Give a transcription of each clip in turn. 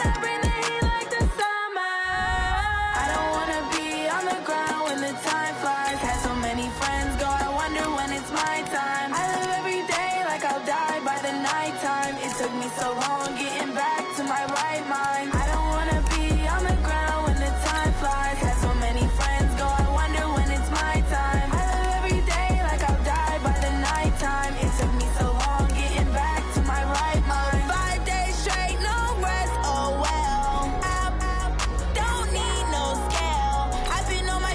I bring the heat like the summer. I don't wanna be on the ground when the time flies. Had so many friends go, I wonder when it's my time. I live every day like I'll die by the nighttime. It took me so long getting back to my right mind. I don't wanna be on the ground when the time flies. Had so many friends go, I wonder when it's my time. I live every day like I'll die by the nighttime. It took me so long getting back to my right mind. 5 days straight, no rest, oh well. I don't need no scale. I've been on my,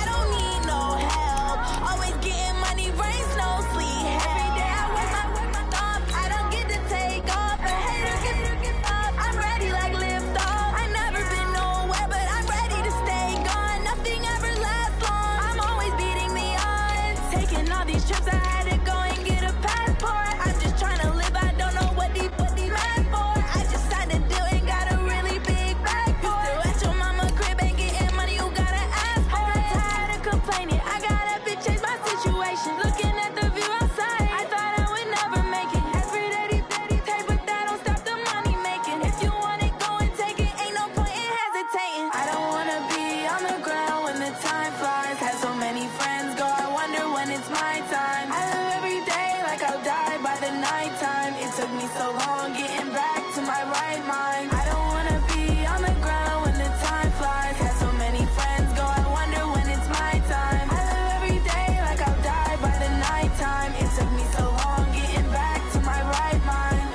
I don't need no help. Always getting money, rain, snow, sleet. Every day I work my thumb. I don't get to take off. A hater get up. I'm ready like lift off. I never been nowhere, but I'm ready to stay gone. Nothing ever lasts long. I'm always beating the odds. Taking all these trips, I had to go and get a passport. I'm just trying to live. I don't know what these mad for. I just signed a deal and got a really big bag for it. Still at your mama crib and getting money, you gotta ask for it. I'm tired of complaining. I gotta bitch change my situation. Looking at the view outside, I thought I would never make it. Every day these take, but that don't stop the money making. If you want it, go and take it. Ain't no point in hesitating. I don't wanna be on the ground when the time flies. Had so many friends go, I wonder when it's my time. I live every day like I'll die by the nighttime. It took me so long getting back to my right mind. I don't wanna be on the ground when the time flies. Had so many friends go, I wonder when it's my time. I live every day like I'll die by the nighttime. It took me so long getting back to my right mind.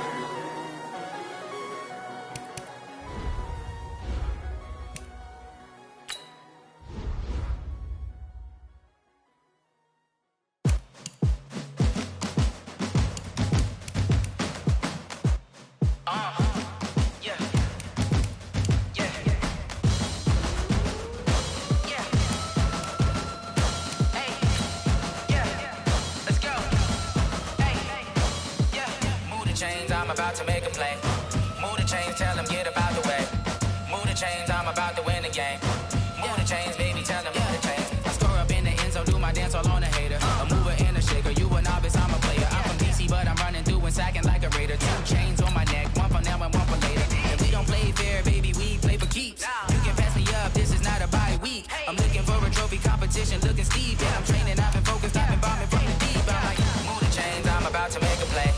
Yeah. Yeah. Yeah. Hey. Yeah. Let's go. Hey. Yeah. Move the chains, I'm about to make a play. Move the chains, tell them get about the way. Move the chains, I'm about to win the game. Move the chains, baby, tell them move the chains. I score up in the end zone, do my dance all on a hater. A mover and a shaker, you a novice, I'm a player. I'm from DC, but I'm running through and sacking like a raider. 2 chains on my neck, one for now and one for later. And we don't play fair, baby, we play for keeps. You can pass me up, this is not a bye week. I'm looking for a trophy competition, looking steep. Yeah, I'm training, I've been focused, I've been bombing from the deep. I'm like, move the chains, I'm about to make a play.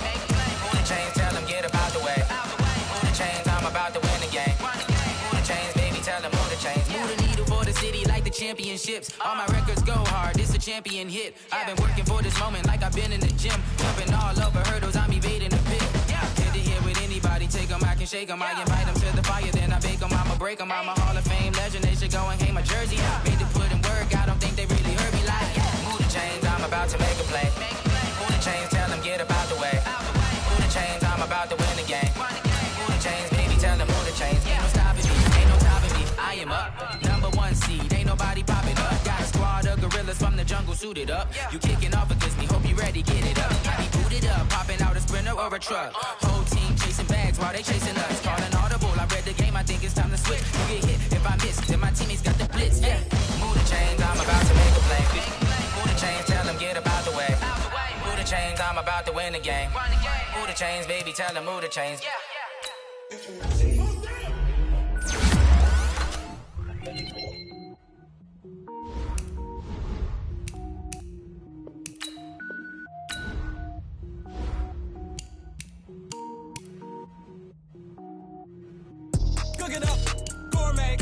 Move the chains, tell them get about the way. Move the chains, I'm about to win the game. Move the chains, baby, tell them move the chains. Move the needle for the city like the championships. All my records go hard, this a champion hit. I've been working for this moment like I've been in the gym. Jumping all over hurdles, I'm evading the pit. Head to head with anybody, take them, I can shake them. I invite them to the fire, then I bake them, I'ma break them. I'm a Hall of Fame legend, they should go and hang my jersey. Made to put in work, I don't think they really heard me like. Move the chains, I'm about to make a play. Move the chains, tell them get about the way. Move the chains, I'm about to win the game. Move the chains, baby, tell them move the chains. Ain't no stopping me, ain't no stopping me. I am up, #1 seed, ain't nobody popping up. Got a squad of gorillas from the jungle suited up. You kicking off against me, hope you ready, get it up. I be booted up, popping out a Sprinter or a truck. Whole team chasing bags while they chasing us. Calling audible, I read the game, I think it's time to switch. You get hit if I miss, then my teammates got the blitz. Yeah, move the chains, I'm about to make a play. Move the chains, tell them get about the way. Move the chains, I'm about to win the game. Move the chains, baby, tell them move the chains. Cook it up, gourmet.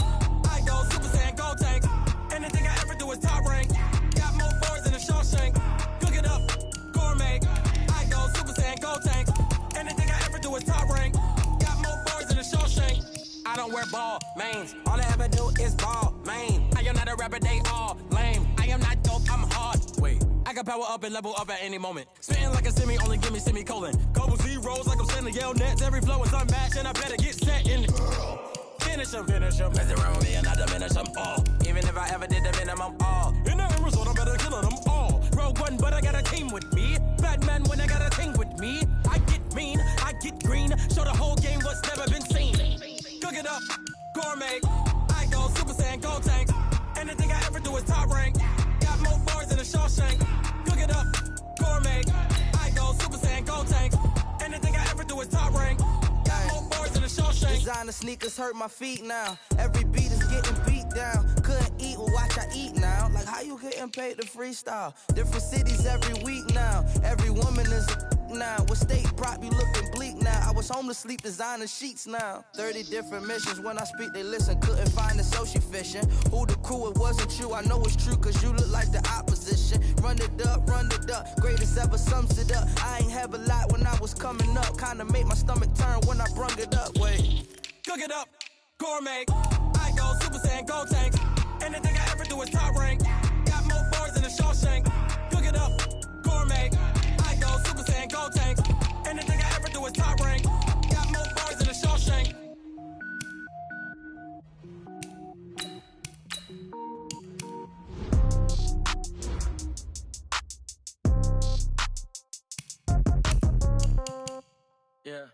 I go Super Saiyan, go tank. Anything I ever do is top rank. Got more boards than a Shawshank. Cook it up, gourmet. I go Super Saiyan, go tank. Anything I ever do is top rank. Got more boards than a Shawshank. I don't wear ball mains. All I ever do is ball main. I am not a rapper, they all lame. I am not dope, I'm hard. Wait, I can power up and level up at any moment. Spitting like a semi, only give me semicolon. Couple zeros like I'm sending yell nets. Every flow is unmatched and I better get set in. Finish them. Mess around with me and I diminish them all. Even if I ever did the minimum all. In the end result, I'm better killing them all. Rogue One, but I got a team with me. Batman when I got a team with me. I get mean, I get green. Show the whole game what's never been seen. Cook it up, gourmet. I go Super Saiyan, go tank. Anything I ever do is top rank. Got more bars than a Shawshank. Cook it up, gourmet. I go Super Saiyan, go tank. Anything I ever do is top rank. Got more bars than a Shawshank. Designer sneakers hurt my feet now. Every beat is getting beat down. Couldn't eat, well watch I eat now. Like how you getting paid to freestyle? Different cities every week now. Every woman is a now. With state prop, you looking bleak now. I was home to sleep, designer sheets now. 30 different missions. When I speak, they listen. Couldn't find the social fishing. Who the crew, it wasn't you. I know it's true, cause you look like the opposition. Run it up, run it up. Greatest ever sums it up. I ain't have a lot when I was coming up. Kinda made my stomach turn when I brung it up. Wait. Cook it up, gourmet. I go Super Saiyan, go tank. Anything I ever do is top rank. Got more bars than a Shawshank. Cook it up, gourmet. I go Super Saiyan, go tank. Anything I ever do is top rank. Got more bars than a Shawshank. Yeah.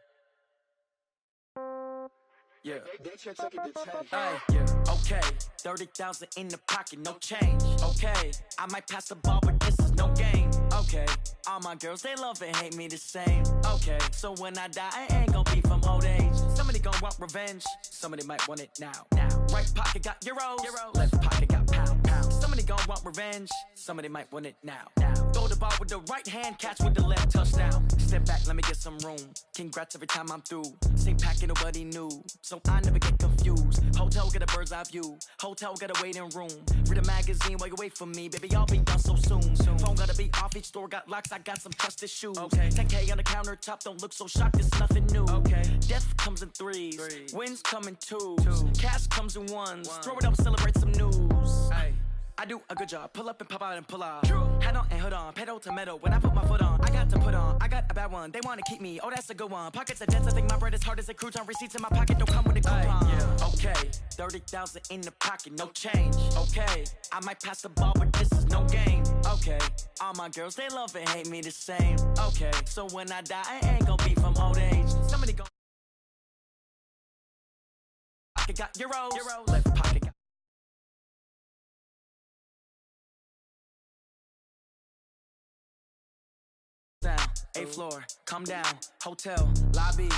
Yeah. Hey, yeah. Okay. 30,000 in the pocket, no change. Okay. I might pass the ball, but this is no game. Okay. All my girls, they love and hate me the same. Okay. So when I die, I ain't gon' be from old age. Somebody gon' want revenge. Somebody might want it now. Right pocket got euros. Left pocket got pound. Somebody gon' want revenge. Somebody might want it now. Throw the ball with the right hand, catch with the left, touchdown. Step back, let me get some room. Congrats every time I'm through. Same packet, nobody knew. So I never get confused. Hotel get a bird's eye view. Hotel got a waiting room. Read a magazine while you wait for me. Baby, I'll be done so soon. Phone gotta be off, each store got locks. I got some trusted shoes. 10K on the countertop, don't look so shocked, it's nothing new. Death comes in threes. Wins come in twos. Cash comes in ones. Throw it up, celebrate some news. I do a good job. Pull up and pop out and pull out. Head on and hood on. Pedal to metal. When I put my foot on, I got to put on. I got a bad one. They want to keep me. Oh, that's a good one. Pockets are dense. I think my bread is hard as a crouton. Receipts in my pocket don't come with a coupon. Okay. 30,000 in the pocket. No change. Okay. I might pass the ball, but this is no game. Okay. All my girls, they love and hate me the same. Okay. So when I die, I ain't gonna be from old age. Somebody gon' pocket got euros. Left pocket got down, 8th floor, come down, hotel, lobby.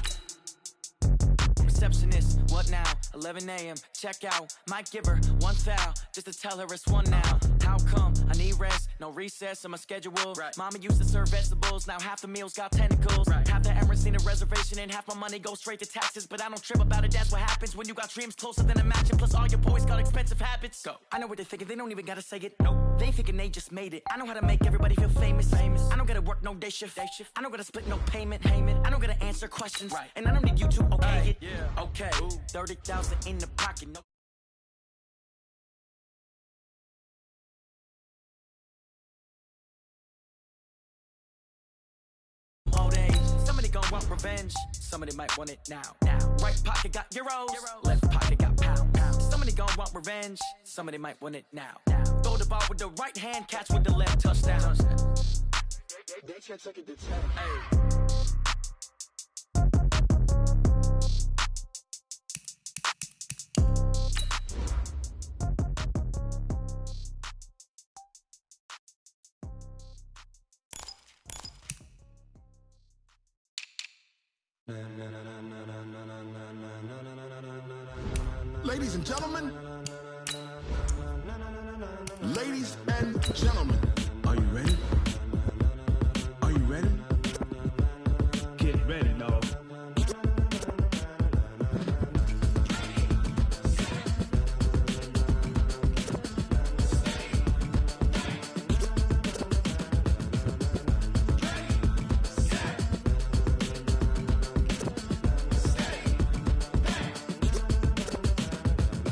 Receptionist, what now? 11 a.m., check out. Might give her one foul, just to tell her it's one now. How come? I need rest, no recess in my schedule. Mama used to serve vegetables, now half the meals got tentacles. Half the Emirates need a reservation and half my money goes straight to taxes. But I don't trip about it, that's what happens when you got dreams closer than a match. And plus all your boys got expensive habits. Go. I know what they're thinking, they don't even gotta say it. Nope. They ain't thinking they just made it. I know how to make everybody feel famous. I don't gotta work no day shift. I don't gotta split no payment. I don't gotta answer questions. And I don't need you to okay it. Okay, 30,000 in the pocket. No. Old age. Somebody gon' want revenge. Somebody might want it now. Right pocket got euros. Left pocket got pound. Somebody gon' want revenge. Somebody might want it now. Throw the ball with the right hand, catch with the left, touchdown. They can't take it to 10. Ladies and gentlemen, are you ready? Are you ready? Get ready, dog.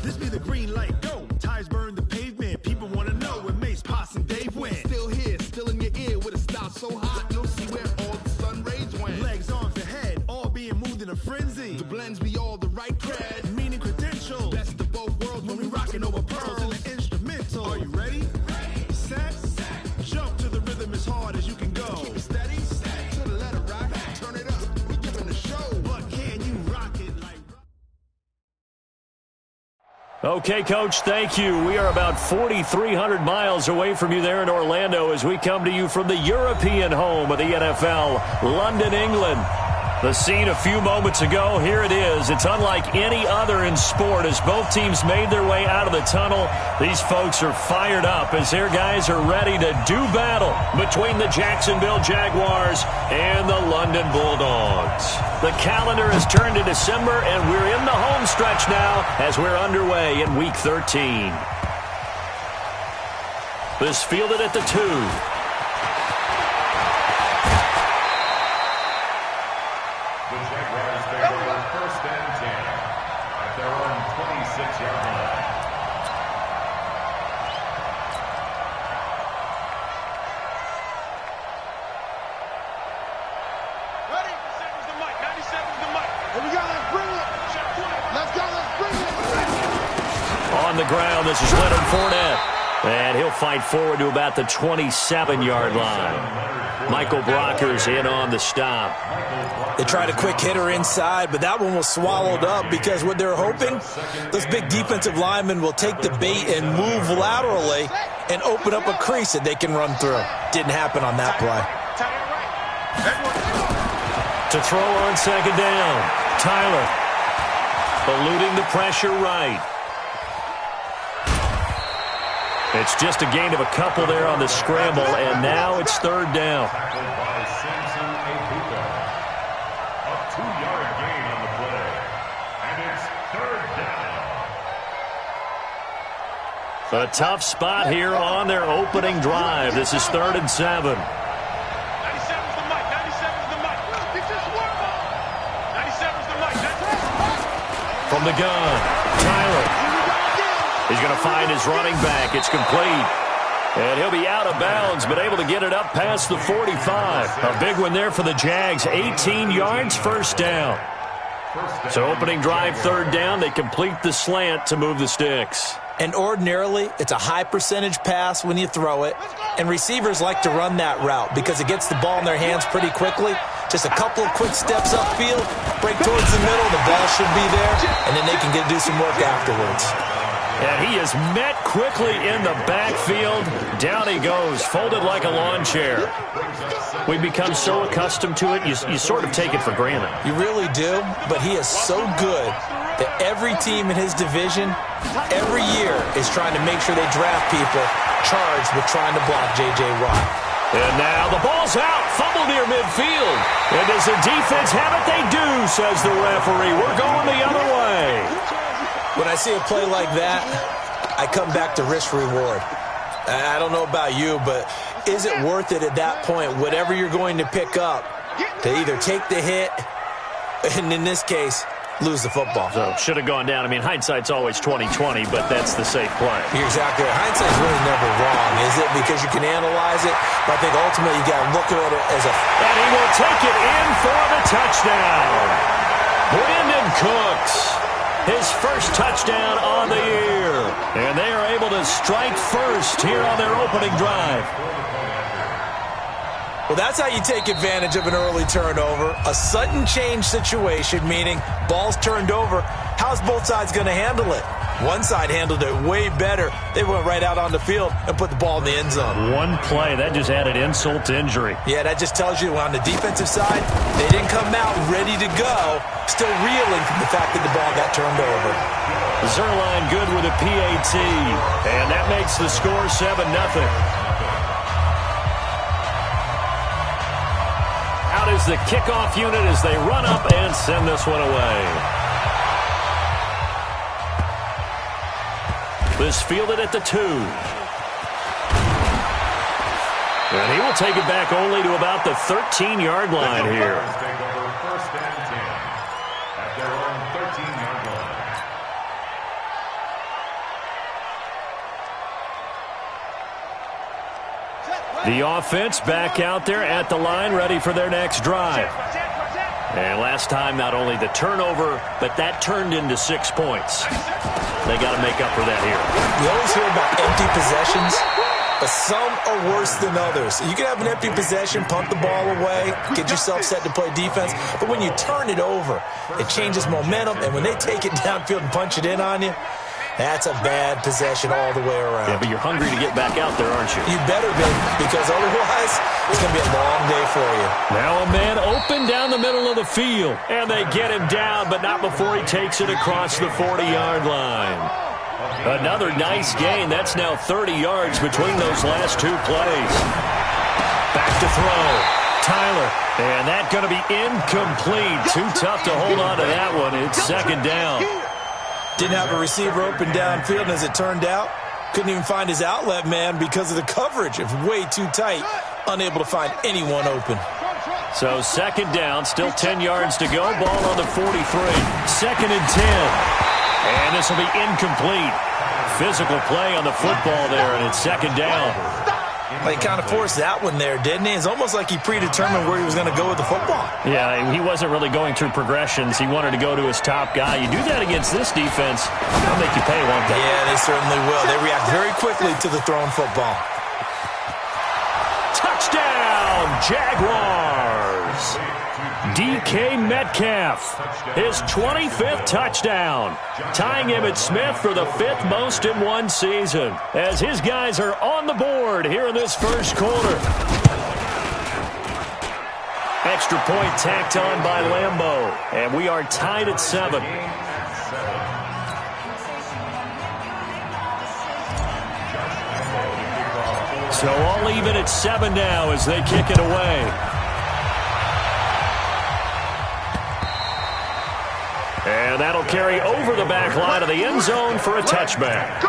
This be the green light, go. Tires burn the pavement. People want to know where Mace, Potts, and Dave went. Still here, still in your ear with a style so hot, you'll see where all the sun rays went. Legs, arms, and head, all being moved in a frenzy. The blends be all the right cred, meaning credentials. Best of both worlds when we rockin' over pearls in the instrumental. Are you ready? Set. Jump to the rhythm as hard as you can go. Keep it steady, to the letter, right? Turn it up, we giving the show. But can you rock it like... Okay, Coach, thank you. We are about 4,300 miles away from you there in Orlando as we come to you from the European home of the NFL, London, England. The scene a few moments ago, here it is. It's unlike any other in sport as both teams made their way out of the tunnel. These folks are fired up as their guys are ready to do battle between the Jacksonville Jaguars and the London Bulldogs. The calendar has turned to December, and we're in the home stretch now as we're underway in Week 13. This fielded at the 2. On the ground, this is Leonard Fournette. And he'll fight forward to about the 27-yard line. Michael Brocker's in on the stop. They tried a quick hitter inside, but that one was swallowed up because what they're hoping, those big defensive linemen will take the bait and move laterally and open up a crease that they can run through. Didn't happen on that play. To throw on second down, Tyler. Eluding the pressure right. It's just a gain of a couple there on the scramble, and now it's third down. A 2-yard gain on the play. And it's third down. A tough spot here on their opening drive. This is 3rd and 7. 97's the mic. 97's the mic. Get your swarm on. 97's the mic. From the gun, Tyler. He's going to find his running back. It's complete. And he'll be out of bounds, but able to get it up past the 45. A big one there for the Jags. 18 yards, first down. So opening drive, third down. They complete the slant to move the sticks. And ordinarily, it's a high percentage pass when you throw it. And receivers like to run that route because it gets the ball in their hands pretty quickly. Just a couple of quick steps upfield, break towards the middle, the ball should be there, and then they can do some work afterwards. And he is met quickly in the backfield. Down he goes, folded like a lawn chair. We become so accustomed to it, you sort of take it for granted. You really do, but he is so good that every team in his division, every year, is trying to make sure they draft people charged with trying to block J.J. Watt. And now the ball's out, fumble near midfield. And does the defense have it? They do, says the referee. We're going the other way. When I see a play like that, I come back to risk reward. I don't know about you, but is it worth it at that point, whatever you're going to pick up, to either take the hit, and in this case, lose the football? So should have gone down. I mean, hindsight's always 20/20, but that's the safe play. You're exactly right. Hindsight's really never wrong, is it? Because you can analyze it, but I think ultimately you got to look at it as a... And he will take it in for the touchdown. Brandon Cooks. His first touchdown on the year. And they are able to strike first here on their opening drive. Well, that's how you take advantage of an early turnover. A sudden change situation, meaning ball's turned over. How's both sides going to handle it? One side handled it way better. They went right out on the field and put the ball in the end zone. One play, that just added insult to injury. Yeah, that just tells you on the defensive side, they didn't come out ready to go, still reeling from the fact that the ball got turned over. Zerline good with a PAT, and that makes the score 7-0. Out is the kickoff unit as they run up and send this one away. This fielded at the 2. And he will take it back only to about the 13-yard line here. Take over first and 10 at their own 13-yard line. The offense back out there at the line, ready for their next drive. And last time, not only the turnover, but that turned into 6 points. They got to make up for that here. You always hear about empty possessions, but some are worse than others. You can have an empty possession, punt the ball away, get yourself set to play defense, but when you turn it over, it changes momentum, and when they take it downfield and punch it in on you, That's a bad possession all the way around. Yeah, but you're hungry to get back out there, aren't you? You better be, because otherwise it's going to be a long day for you. Now a man open down the middle of the field, and they get him down, but not before he takes it across the 40-yard line. Another nice gain. That's now 30 yards between those last two plays. Back to throw. Tyler, and that's going to be incomplete. Too tough to hold on to that one. It's second down. Didn't have a receiver open downfield, and as it turned out, couldn't even find his outlet man because of the coverage. It was way too tight, unable to find anyone open. So second down, still 10 yards to go. Ball on the 43. Second and 10. And this will be incomplete. Physical play on the football there, and it's second down. He kind of forced that one there, didn't he? It's almost like he predetermined where he was going to go with the football. Yeah, he wasn't really going through progressions. He wanted to go to his top guy. You do that against this defense, they'll make you pay, won't they? Yeah, they certainly will. They react very quickly to the thrown football. Touchdown, Jaguars! DK Metcalf, his 25th touchdown, tying Emmitt Smith for the 5th most in one season, as his guys are on the board here in this first quarter. Extra point tacked on by Lambeau, and we are tied at 7. So all even at 7 now as they kick it away. And that'll carry over the back line of the end zone for a touchback.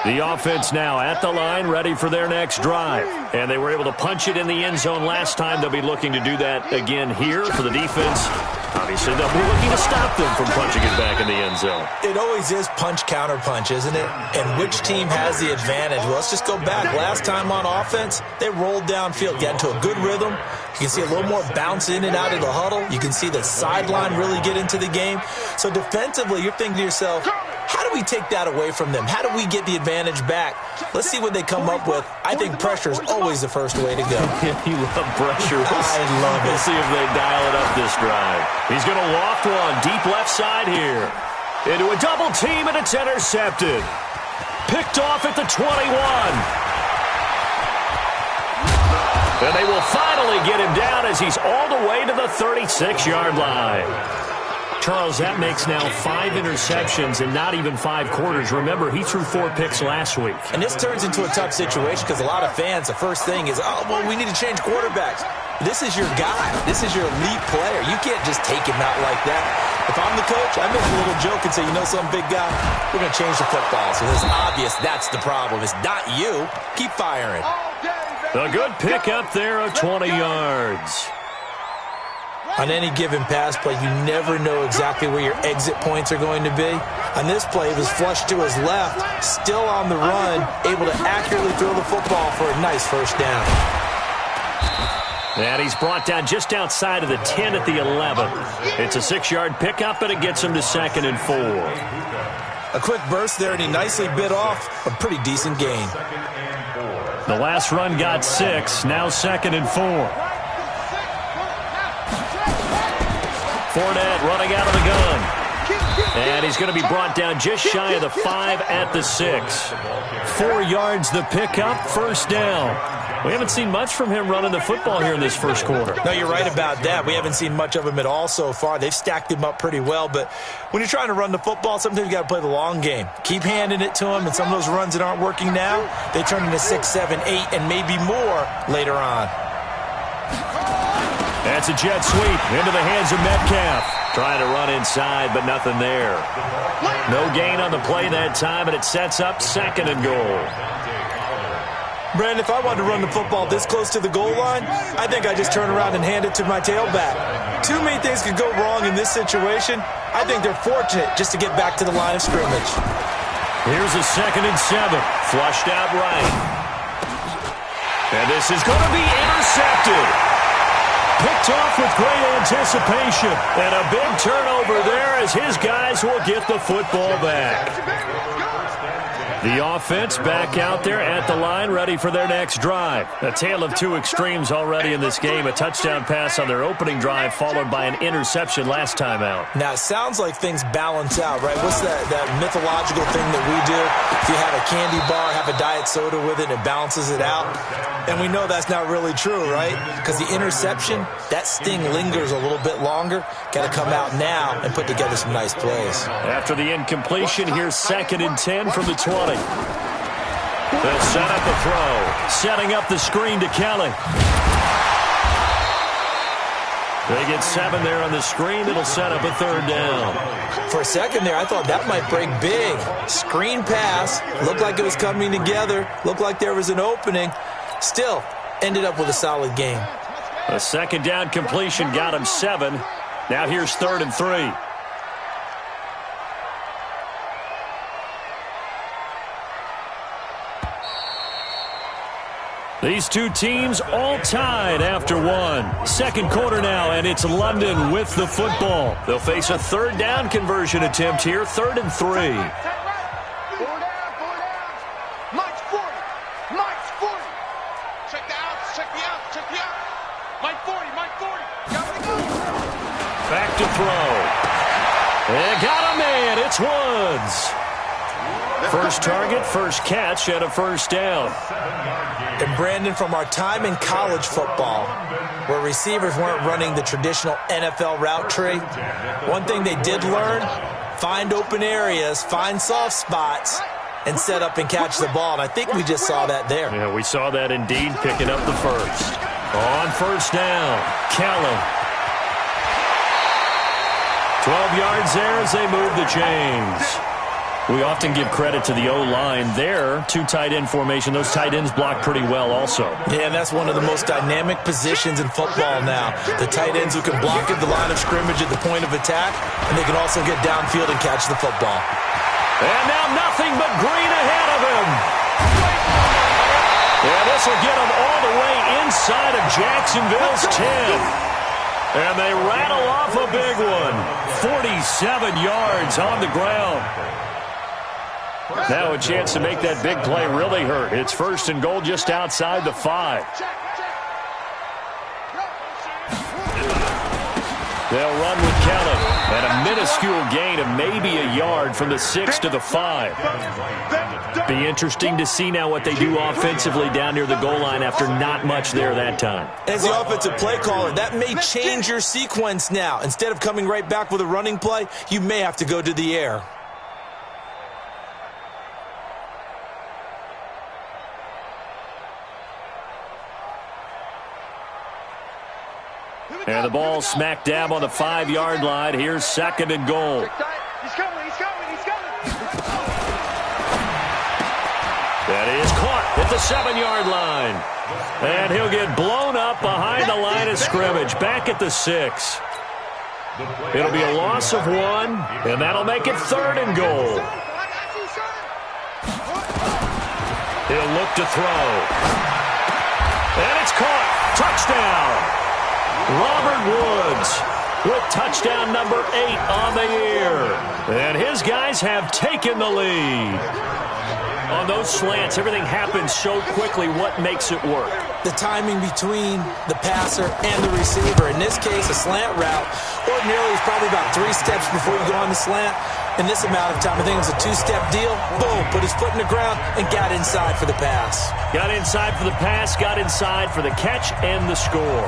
The offense now at the line, ready for their next drive. And they were able to punch it in the end zone last time. They'll be looking to do that again here for the defense. Obviously, they'll be looking to stop them from punching it back in the end zone. It always is punch-counter-punch, isn't it? And which team has the advantage? Well, let's just go back. Last time on offense, they rolled downfield, got into a good rhythm. You can see a little more bounce in and out of the huddle. You can see the sideline really get into the game. So defensively, you're thinking to yourself, how do we take that away from them? How do we get the advantage back? Let's see what they come up with. I think pressure is always the first way to go. You love pressure. I love it. We'll see if they dial it up this drive. He's going to loft one deep left side here. Into a double team, and it's intercepted. Picked off at the 21. And they will finally get him down as he's all the way to the 36-yard line. Charles, that makes now 5 interceptions in not even 5 quarters. Remember, he threw 4 picks last week. And this turns into a tough situation because a lot of fans, the first thing is, oh, well, we need to change quarterbacks. This is your guy. This is your elite player. You can't just take him out like that. If I'm the coach, I make a little joke and say, you know some big guy, we're going to change the football. So it's obvious that's the problem. It's not you. Keep firing. A good pick up there of 20 yards. On any given pass play, you never know exactly where your exit points are going to be. On this play, it was flushed to his left, still on the run, able to accurately throw the football for a nice first down. And he's brought down just outside of the 10 at the 11. It's a 6-yard pickup, and it gets him to 2nd and 4. A quick burst there, and he nicely bit off a pretty decent gain. The last run got 6, now 2nd and 4. Fournette running out of the gun. And he's going to be brought down just shy of the 5 at the 6. 4 yards the pickup, first down. We haven't seen much from him running the football here in this first quarter. No, you're right about that. We haven't seen much of him at all so far. They've stacked him up pretty well, but when you're trying to run the football, sometimes you got to play the long game. Keep handing it to him, and some of those runs that aren't working now, they turn into 6, 7, 8, and maybe more later on. That's a jet sweep into the hands of Metcalf. Trying to run inside, but nothing there. No gain on the play that time, and it sets up 2nd and goal. Brandon, if I wanted to run the football this close to the goal line, I think I just turn around and hand it to my tailback. Too many things could go wrong in this situation. I think they're fortunate just to get back to the line of scrimmage. Here's a 2nd and 7. Flushed out right. And this is going to be intercepted. Picked off with great anticipation. And a big turnover there as his guys will get the football back. The offense back out there at the line, ready for their next drive. A tale of two extremes already in this game. A touchdown pass on their opening drive, followed by an interception last time out. Now, it sounds like things balance out, right? What's that mythological thing that we do? If you have a candy bar, have a diet soda with it, it balances it out. And we know that's not really true, right? Because the interception, that sting lingers a little bit longer. Got to come out now and put together some nice plays. After the incompletion, here's 2nd and 10 from the 20. They'll set up the throw. Setting up the screen to Kelly. They get 7 there on the screen. It'll set up a 3rd down. For a second there, I thought that might break big. Screen pass. Looked like it was coming together. Looked like there was an opening. Still, ended up with a solid game. A 2nd down completion got him 7. Now here's 3rd and 3. These two teams all tied after one. Second quarter now, and it's London with the football. They'll face a 3rd down conversion attempt here, 3rd and 3. 4 down. Mike's 40. Mike's 40. Check the outs. Check the outs. Check the outs. Mike 40. Mike 40. Got to go. Back to throw. They got a man. It's Woods. First target, first catch, and a 1st down. And Brandon, from our time in college football, where receivers weren't running the traditional NFL route tree, one thing they did learn, find open areas, find soft spots, and set up and catch the ball. And I think we just saw that there. Yeah, we saw that indeed, picking up the 1st. On 1st down, Kelly. 12 yards there as they move the chains. We often give credit to the O-line there. 2 tight end formation. Those tight ends block pretty well also. Yeah, and that's one of the most dynamic positions in football now. The tight ends who can block at the line of scrimmage at the point of attack, and they can also get downfield and catch the football. And now nothing but green ahead of him. Yeah, this will get him all the way inside of Jacksonville's 10. And they rattle off a big one. 47 yards on the ground. Now a chance to make that big play really hurt. It's 1st and goal just outside the 5. They'll run with Kelly. And a minuscule gain of maybe a yard from the 6 to the 5. Be interesting to see now what they do offensively down near the goal line after not much there that time. As the offensive play caller, that may change your sequence now. Instead of coming right back with a running play, you may have to go to the air. And the ball smack dab on the 5-yard line. Here's 2nd and goal. He's coming. He's coming. He's coming. That is caught at the 7-yard line. And he'll get blown up behind the line of scrimmage. Back at the 6. It'll be a loss of 1, and that'll make it 3rd and goal. He'll look to throw. And it's caught. Touchdown. Robert Woods with touchdown number 8 on the year. And his guys have taken the lead. On those slants, everything happens so quickly. What makes it work? The timing between the passer and the receiver. In this case, a slant route ordinarily is probably about 3 steps before you go on the slant. In this amount of time, I think it was a 2-step deal. Boom, put his foot in the ground and got inside for the pass. Got inside for the pass, got inside for the catch and the score.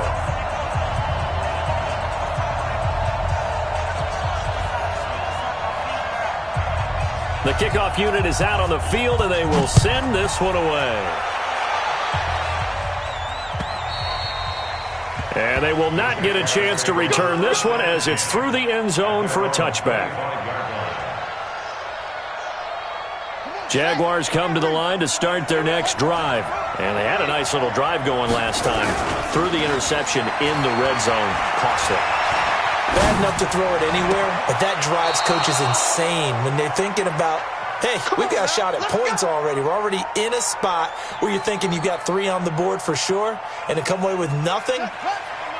The kickoff unit is out on the field, and they will send this one away. And they will not get a chance to return this one as it's through the end zone for a touchback. Jaguars come to the line to start their next drive. And they had a nice little drive going last time. Threw the interception in the red zone. Costly. Bad enough to throw it anywhere, but that drives coaches insane when they're thinking about, hey, we've got a shot at points already. We're already in a spot where you're thinking you've got 3 on the board for sure, and to come away with nothing,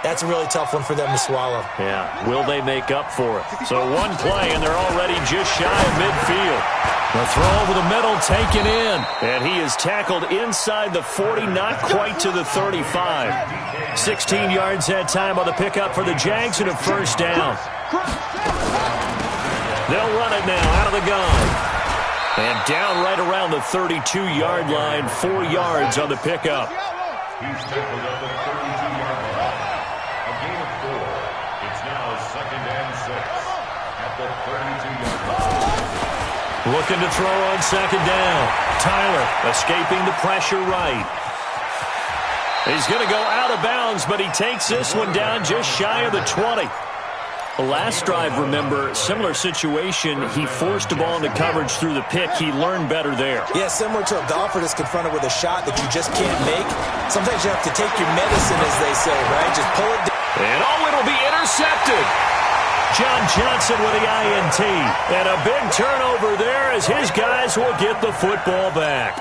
that's a really tough one for them to swallow. Yeah, will they make up for it? So one play, and they're already just shy of midfield. The throw over the middle, taken in. And he is tackled inside the 40, not quite to the 35. 16 yards that time on the pickup for the Jags and a first down. They'll run it now out of the gun. And down right around the 32-yard line, 4 yards on the pickup. He's tackled at the 32-yard line. A gain of 4. It's now 2nd and 6 at the 32-yard line. Looking to throw on 2nd down. Tyler escaping the pressure right. He's going to go out of bounds, but he takes this one down just shy of the 20. The last drive, remember, similar situation. He forced the ball into coverage through the pick. He learned better there. Yeah, similar to a golfer that's confronted with a shot that you just can't make. Sometimes you have to take your medicine, as they say, right? Just pull it down. And it'll be intercepted. John Johnson with the INT. And a big turnover there as his guys will get the football back.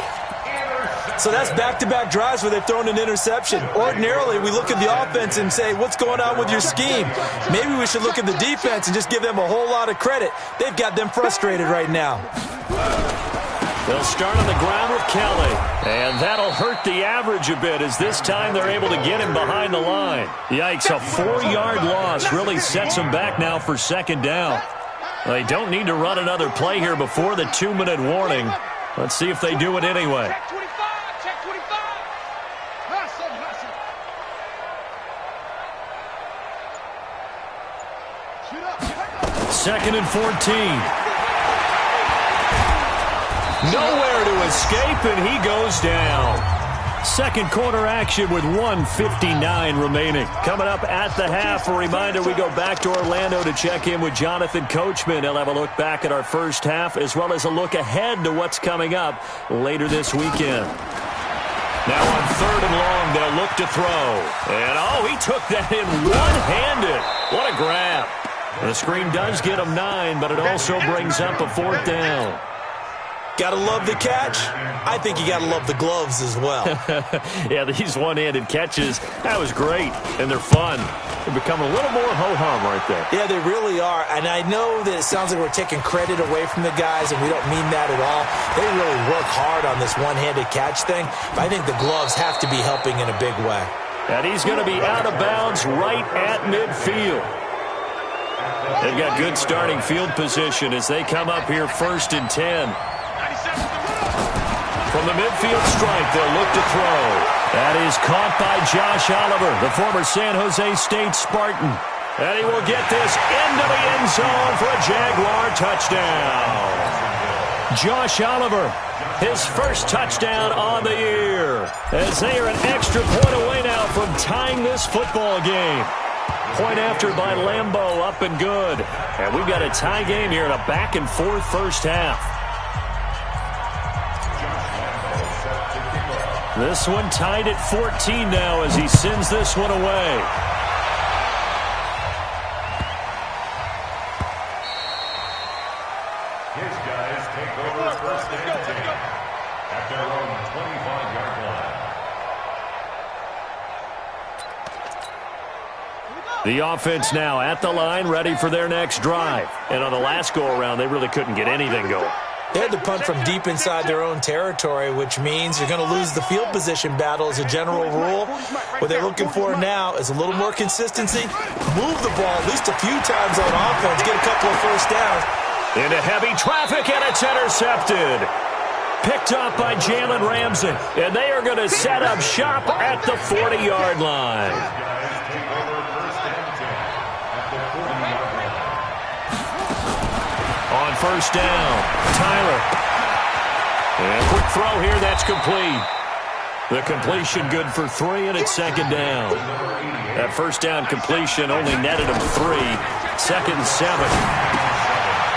So that's back-to-back drives where they've thrown an interception. Ordinarily, we look at the offense and say, what's going on with your scheme? Maybe we should look at the defense and just give them a whole lot of credit. They've got them frustrated right now. They'll start on the ground with Kelly. And that'll hurt the average a bit as this time they're able to get him behind the line. Yikes, a 4-yard loss really sets them back now for 2nd down. They don't need to run another play here before the 2-minute warning. Let's see if they do it anyway. Check 25. Hustle. 2nd and 14. Nowhere to escape, and he goes down. Second quarter action with 1:59 remaining. Coming up at the half, a reminder we go back to Orlando to check in with Jonathan Coachman. He'll have a look back at our first half as well as a look ahead to what's coming up later this weekend. Now on 3rd and long, they'll look to throw. And, he took that in one-handed. What a grab. The screen does get him 9, but it also brings up a 4th down. Gotta love the catch. I think you gotta love the gloves as well. Yeah, these one-handed catches, that was great, and they're fun. They're becoming a little more ho-hum right there. Yeah, they really are, and I know that it sounds like we're taking credit away from the guys, and we don't mean that at all. They really work hard on this one-handed catch thing, but I think the gloves have to be helping in a big way. And he's going to be out of bounds right at midfield. They've got good starting field position as they come up here 1st and 10. From the midfield stripe, they'll look to throw. That is caught by Josh Oliver, the former San Jose State Spartan. And he will get this into the end zone for a Jaguar touchdown. Josh Oliver, his first touchdown on the year. As they are an extra point away now from tying this football game. Point after by Lambeau, up and good. And we've got a tie game here in a back-and-forth first half. This one tied at 14 now as he sends this one away. His guys take over 1st and 10 at their own 25-yard line. The offense now at the line, ready for their next drive. And on the last go-around, they really couldn't get anything going. They had to punt from deep inside their own territory, which means you're going to lose the field position battle as a general rule. What they're looking for now is a little more consistency. Move the ball at least a few times on offense. Get a couple of first downs. Into heavy traffic, and it's intercepted. Picked up by Jalen Ramsey. And they are going to set up shop at the 40-yard line. On 1st down, Tyler. And a quick throw here, that's complete. The completion good for 3, and it's 2nd down. That 1st down completion only netted him 3. 2nd and 7.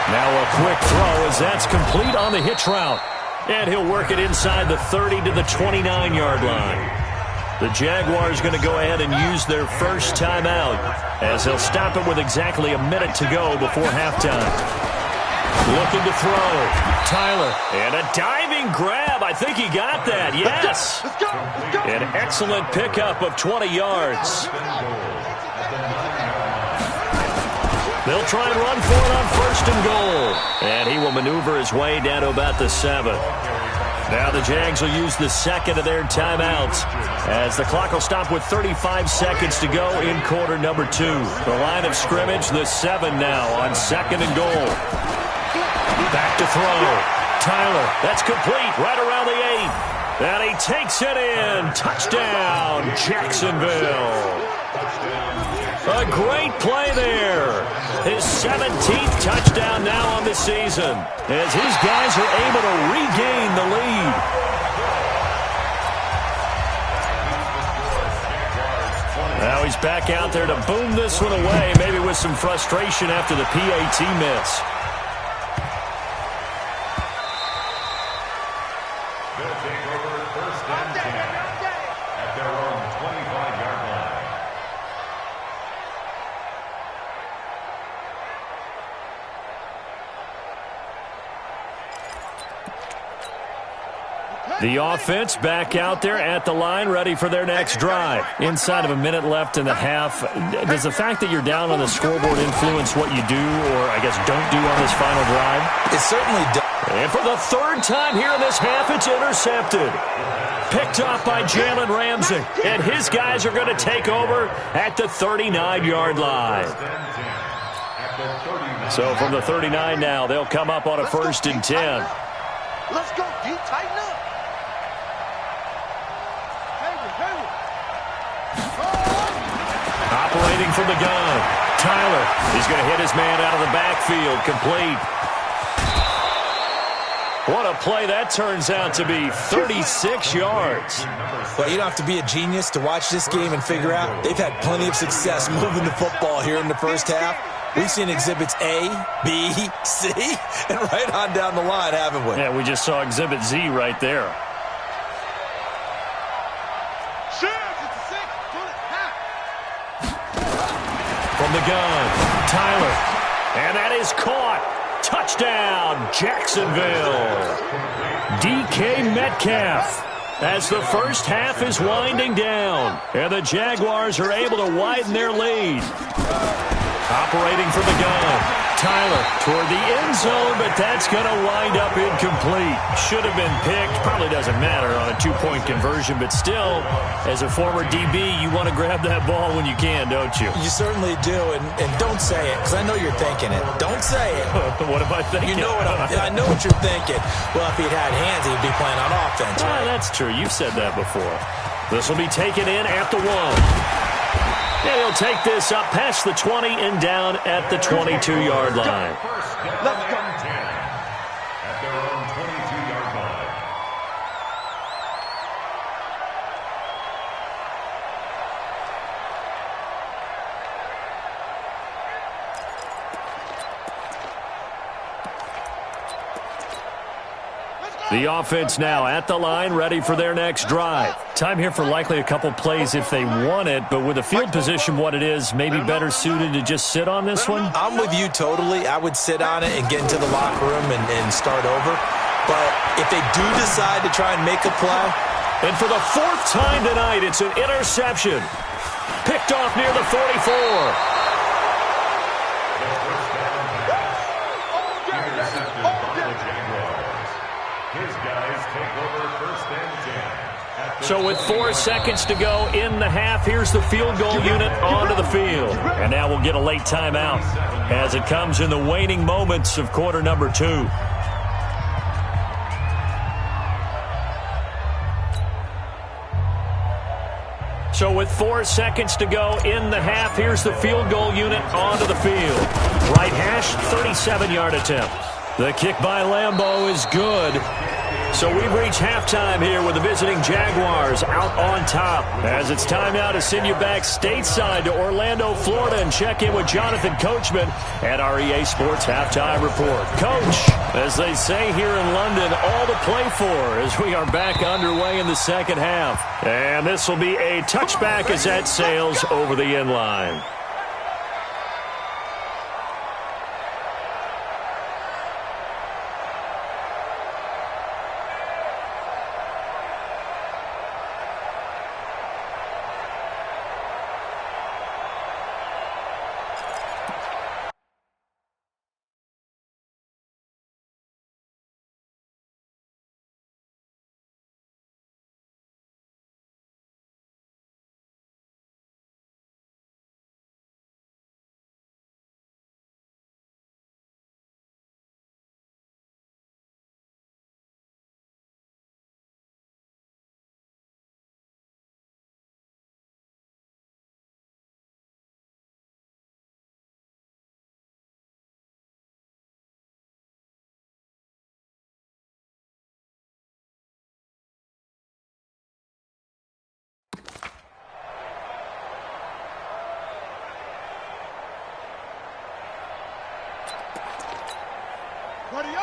Now a quick throw as that's complete on the hitch route. And he'll work it inside the 30 to the 29-yard line. The Jaguars going to go ahead and use their first timeout as they'll stop it with exactly a minute to go before halftime. Looking to throw. Tyler. And a diving grab. I think he got that. Yes. Let's go. An excellent pickup of 20 yards. They'll try and run for it on 1st and goal. And he will maneuver his way down to about the 7. Now the Jags will use the second of their timeouts as the clock will stop with 35 seconds to go in quarter number 2. The line of scrimmage, the 7 now on 2nd and goal. Back to throw. Tyler, that's complete right around the 8. And he takes it in. Touchdown, Jacksonville. A great play there. His 17th touchdown now on the season as his guys are able to regain the lead. Now he's back out there to boom this one away, maybe with some frustration after the PAT miss. They'll take over 1st and 10 at their own 25-yard line. The offense back out there at the line, ready for their next drive. Inside of a minute left in the half, does the fact that you're down on the scoreboard influence what you do, or I guess don't do on this final drive? It certainly does. And for the 3rd time here in this half, it's intercepted. Picked off by Jalen Ramsey. And his guys are going to take over at the 39-yard line. So from the 39 now, they'll come up on a 1st and 10. Let's go, D. Tighten up. Operating from the gun. Tyler, he's going to hit his man out of the backfield. Complete. What a play that turns out to be. 36 yards. Well, you don't have to be a genius to watch this game and figure out they've had plenty of success moving the football here in the first half. We've seen exhibits A, B, C, and right on down the line, haven't we? Yeah, we just saw exhibit Z right there. From the gun, Tyler. And that is caught. Touchdown, Jacksonville. DK Metcalf. As the first half is winding down. And the Jaguars are able to widen their lead. Operating from the gun. Tyler toward the end zone, but that's going to wind up incomplete. Should have been picked. Probably doesn't matter on a 2-point conversion, but still, as a former DB, you want to grab that ball when you can, don't you? You certainly do, and don't say it, because I know you're thinking it. Don't say it. What am I thinking? You know what I know what you're thinking. Well, if he'd had hands, he'd be playing on offense, right? That's true. You've said that before. This will be taken in at the 1. And he'll take this up past the 20 and down at the 22-yard line. Let's go. At their own 22-yard line. The offense now at the line, ready for their next drive. Time here for likely a couple plays if they want it, but with the field position what it is, maybe better suited to just sit on this one? I'm with you totally. I would sit on it and get into the locker room and start over. But if they do decide to try and make a play. And for the 4th time tonight, it's an interception. Picked off near the 44. So with 4 seconds to go in the half, here's the field goal unit onto the field. And now we'll get a late timeout as it comes in the waning moments of quarter number 2. So with 4 seconds to go in the half, here's the field goal unit onto the field. Right hash, 37-yard attempt. The kick by Lambeau is good. So we've reached halftime here with the visiting Jaguars out on top. As it's time now to send you back stateside to Orlando, Florida, and check in with Jonathan Coachman at our EA Sports Halftime Report. Coach, as they say here in London, all to play for as we are back underway in the second half. And this will be a touchback as that sails over the end line.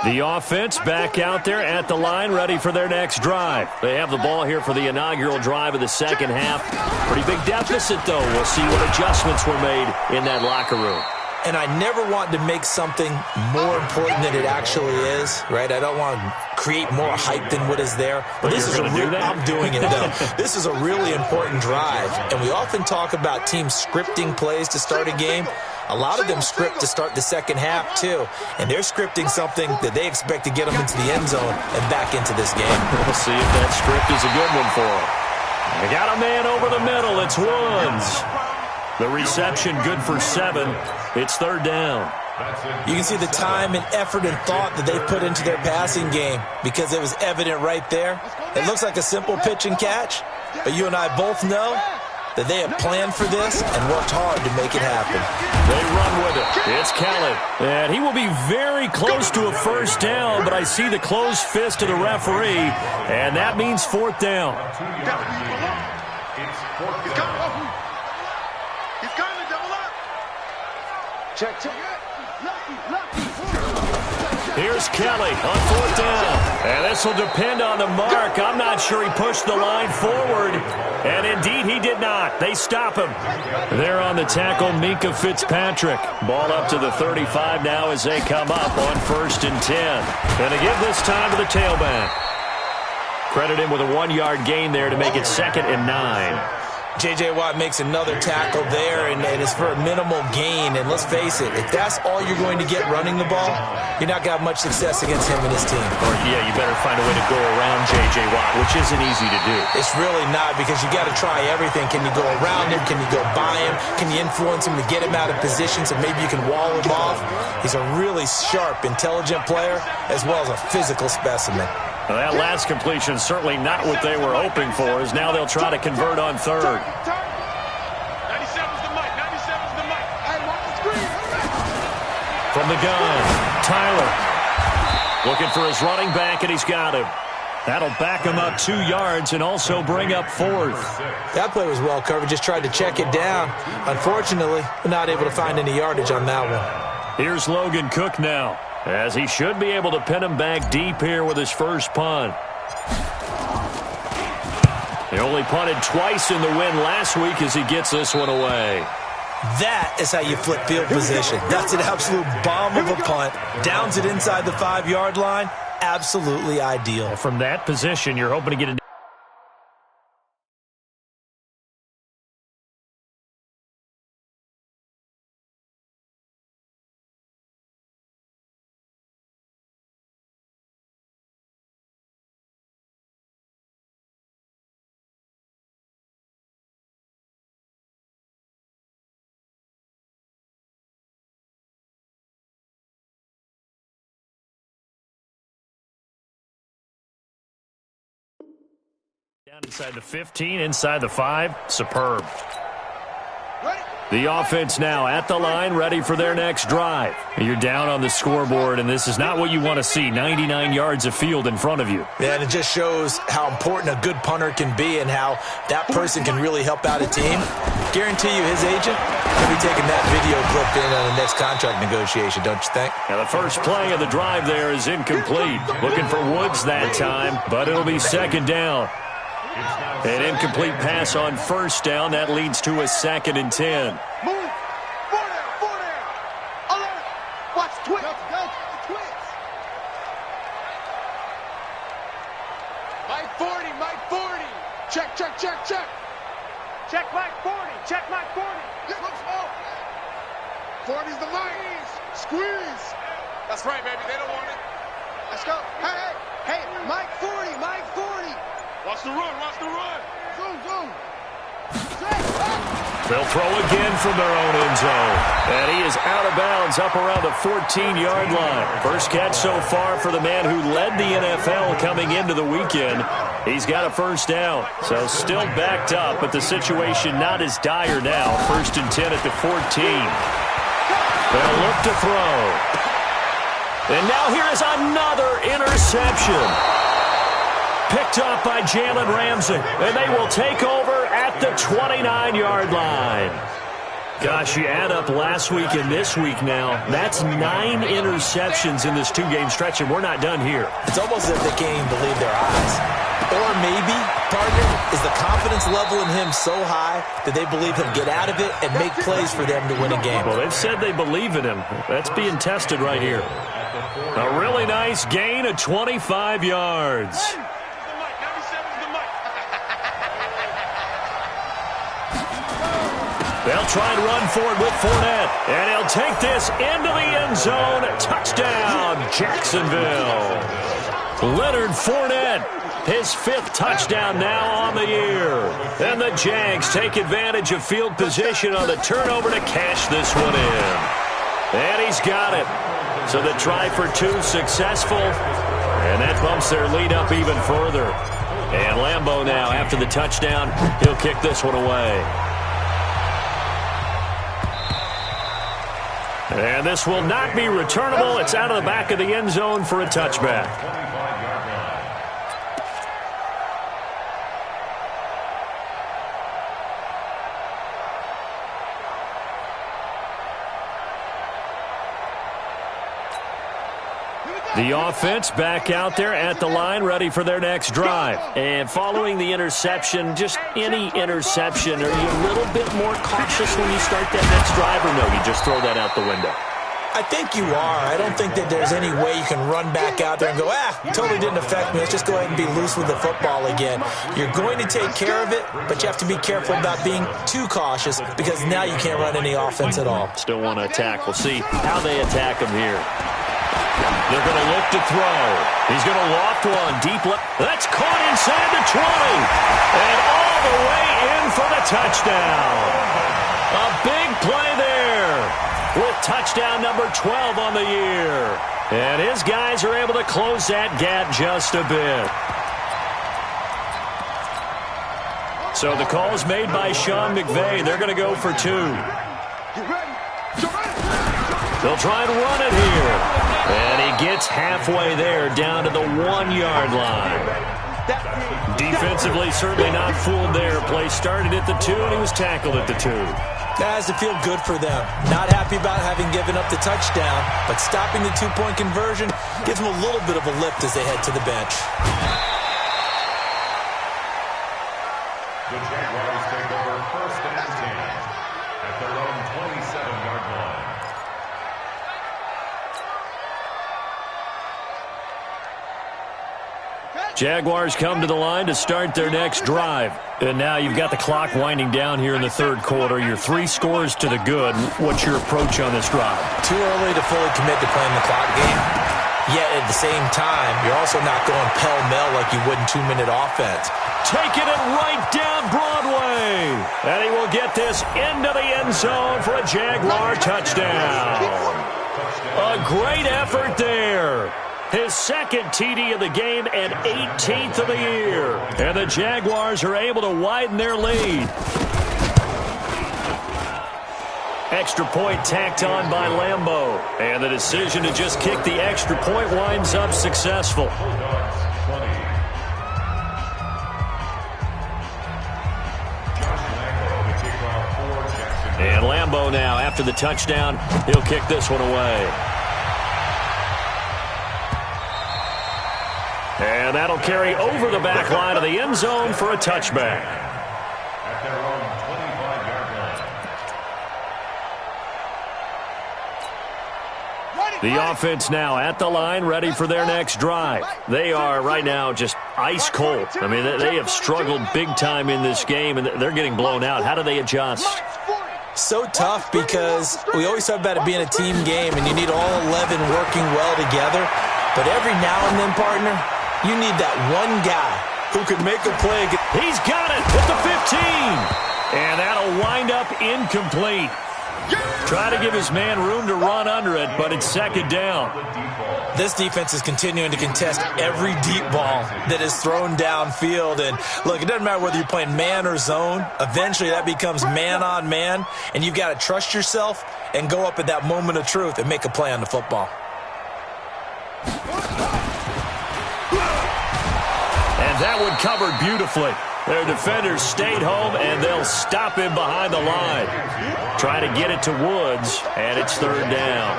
The offense back out there at the line, ready for their next drive. They have the ball here for the inaugural drive of the second half. Pretty big deficit, though. We'll see what adjustments were made in that locker room. And I never want to make something more important than it actually is, right? I don't want to create more hype than what is there. But this is I'm doing it, though. This is a really important drive. And we often talk about teams scripting plays to start a game. A lot of them script to start the second half, too. And they're scripting something that they expect to get them into the end zone and back into this game. We'll see if that script is a good one for them. They got a man over the middle. It's Woods. The reception good for 7. It's third down. You can see the time and effort and thought that they put into their passing game because it was evident right there. It looks like a simple pitch and catch, but you and I both know that they have planned for this and worked hard to make it happen. They run with it. It's Kelly. And he will be very close to a first down, but I see the closed fist of the referee, and that means fourth down. Check. Here's Kelly on fourth down. And this will depend on the mark. I'm not sure he pushed the line forward. And indeed, he did not. They stop him. They're on the tackle, Minka Fitzpatrick. Ball up to the 35 now as they come up on 1st and 10. And to give this time to the tailback. Credit him with a 1-yard gain there to make it 2nd and 9. J.J. Watt makes another tackle there, and it's for a minimal gain. And let's face it, if that's all you're going to get running the ball, you're not going to have much success against him and his team. Or, yeah, you better find a way to go around J.J. Watt, which isn't easy to do. It's really not, because you got to try everything. Can you go around him? Can you go by him? Can you influence him to get him out of position so maybe you can wall him off? He's a really sharp, intelligent player, as well as a physical specimen. Well, that last completion certainly not what they were hoping for, as now they'll try to convert on 3rd. 97's the mic. 97's the mic. Hey, watch the screen. From the gun, Tyler. Looking for his running back, and he's got him. That'll back him up 2 yards and also bring up 4th. That play was well covered. Just tried to check it down. Unfortunately, we're not able to find any yardage on that one. Here's Logan Cook now, as he should be able to pin him back deep here with his first punt. He only punted twice in the win last week as he gets this one away. That is how you flip field position. That's an absolute bomb of a punt. Downs it inside the 5-yard line. Absolutely ideal. From that position, you're hoping to get a down inside the 15, inside the 5. Superb. The offense now at the line, ready for their next drive. You're down on the scoreboard, and this is not what you want to see. 99 yards of field in front of you. Yeah, and it just shows how important a good punter can be and how that person can really help out a team. Guarantee you his agent will be taking that video clip in on the next contract negotiation, don't you think? Now the first play of the drive there is incomplete. Looking for Woods that time, but it'll be 2nd down. An incomplete pass on 1st down. That leads to a 2nd and 10. Move. 4 down. Alert. Watch twitch. Twitch. Mike 40. Mike 40. Check. Check Mike 40. Check Mike 40. Look smoke. 40's the mic. Squeeze. That's right, baby. They don't want it. Let's go. Hey. Mike 40. Mike 40. Watch the run. Zoom. They'll throw again from their own end zone. And he is out of bounds up around the 14-yard line. First catch so far for the man who led the NFL coming into the weekend. He's got a first down. So still backed up, but the situation not as dire now. 1st and 10 at the 14. They'll look to throw. And now here is another interception. Picked up by Jalen Ramsey, and they will take over at the 29-yard line. Gosh, you add up last week and this week now, that's 9 interceptions in this 2-game stretch, and we're not done here. It's almost as if they can't even believe their eyes. Or maybe, partner, is the confidence level in him so high that they believe he'll get out of it and make plays for them to win a game. Well, they've said they believe in him. That's being tested right here. A really nice gain of 25 yards. They'll try and run for it with Fournette. And he'll take this into the end zone. Touchdown, Jacksonville. Leonard Fournette, his 5th touchdown now on the year. And the Jags take advantage of field position on the turnover to cash this one in. And he's got it. So the try for 2 successful. And that bumps their lead up even further. And Lambeau now, after the touchdown, he'll kick this one away. And this will not be returnable. It's out of the back of the end zone for a touchback. The offense back out there at the line, ready for their next drive. And following the interception, just any interception, are you a little bit more cautious when you start that next drive, or no, you just throw that out the window? I think you are. I don't think that there's any way you can run back out there and go, totally didn't affect me. Let's just go ahead and be loose with the football again. You're going to take care of it, but you have to be careful about being too cautious because now you can't run any offense at all. Still want to attack. We'll see how they attack him here. They're going to look to throw. He's going to loft one deep left. That's caught inside the 20. And all the way in for the touchdown. A big play there with touchdown number 12 on the year. And his guys are able to close that gap just a bit. So the call is made by Sean McVay. They're going to go for 2. They'll try and run it here. And he gets halfway there, down to the 1-yard line. Defensively, certainly not fooled there. Play started at the 2, and he was tackled at the 2. That has to feel good for them. Not happy about having given up the touchdown, but stopping the 2-point conversion gives them a little bit of a lift as they head to the bench. The Jaguars take over 1st and 10 at their own 27-yard line. Jaguars come to the line to start their next drive. And now you've got the clock winding down here in the 3rd quarter. Your 3 scores to the good. What's your approach on this drive? Too early to fully commit to playing the clock game. Yet at the same time, you're also not going pell-mell like you would in 2-minute offense. Taking it right down Broadway. And he will get this into the end zone for a Jaguar touchdown. A great effort there. His 2nd TD of the game and 18th of the year. And the Jaguars are able to widen their lead. Extra point tacked on by Lambeau. And the decision to just kick the extra point winds up successful. And Lambeau now, after the touchdown, he'll kick this one away. And that'll carry over the back line of the end zone for a touchback. At their own 25-yard line. The offense now at the line, ready for their next drive. They are right now just ice cold. I mean, they have struggled big time in this game, and they're getting blown out. How do they adjust? So tough because we always talk about it being a team game, and you need all 11 working well together. But every now and then, partner, you need that one guy who could make a play. He's got it at the 15. And that'll wind up incomplete. Try to give his man room to run under it, but it's 2nd down. This defense is continuing to contest every deep ball that is thrown downfield. And look, it doesn't matter whether you're playing man or zone. Eventually that becomes man on man, and you've got to trust yourself and go up at that moment of truth and make a play on the football. And that one covered beautifully. Their defenders stayed home, and they'll stop him behind the line. try to get it to Woods, and it's third down.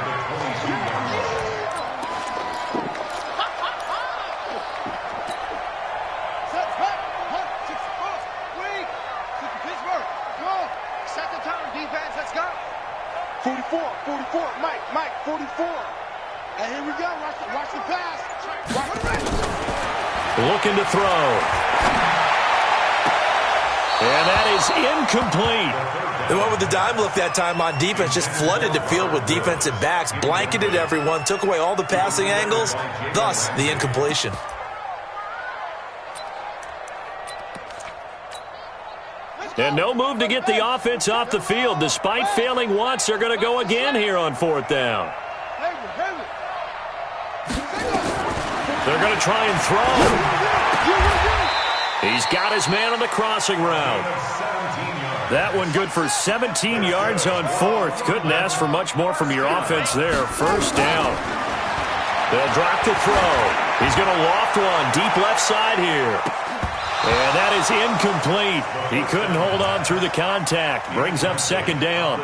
Defense, let's go. 44, Mike, 44. And here we go, watch the pass. Looking to throw. And that is incomplete. The one with the dime look that time on defense just flooded the field with defensive backs, blanketed everyone, took away all the passing angles, thus the incompletion. And no move to get the offense off the field. Despite failing once, they're going to go again here on fourth down. They're going to try and throw. He's got his man on the crossing route. That one good for 17 yards on fourth. Couldn't ask for much more from your offense there. First down. They'll drop the throw. He's going to loft one deep left side here. And that is incomplete. He couldn't hold on through the contact. Brings up second down.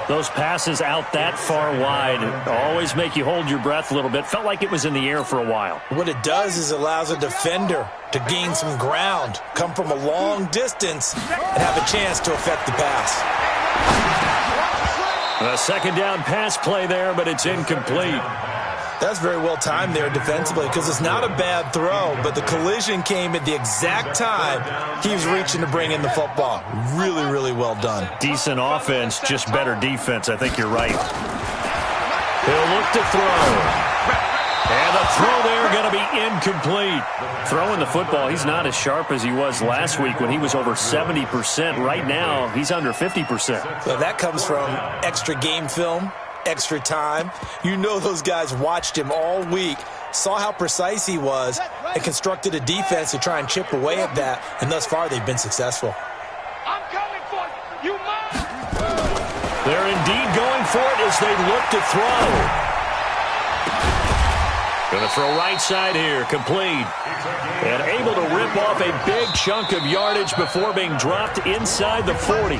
Those passes out that far wide always make you hold your breath a little bit. Felt like it was in the air for a while. What it does is allows a defender to gain some ground, come from a long distance, and have a chance to affect the pass. A second down pass play there, but it's incomplete. That's very well timed there defensively because it's not a bad throw, but the collision came at the exact time he was reaching to bring in the football. Really, really well done. Decent offense, just better defense. I think you're right. He'll look to throw. And the throw there going to be incomplete. Throwing the football, he's not as sharp as he was last week when he was over 70%. Right now, he's under 50%. So that comes from extra game film. Extra time. You know those guys watched him all week, saw how precise he was, and constructed a defense to try and chip away at that, and thus far they've been successful. I'm coming for you, Mike. They're indeed going for it as they look to throw. Going to throw right side here, complete. And able to rip off a big chunk of yardage before being dropped inside the 40.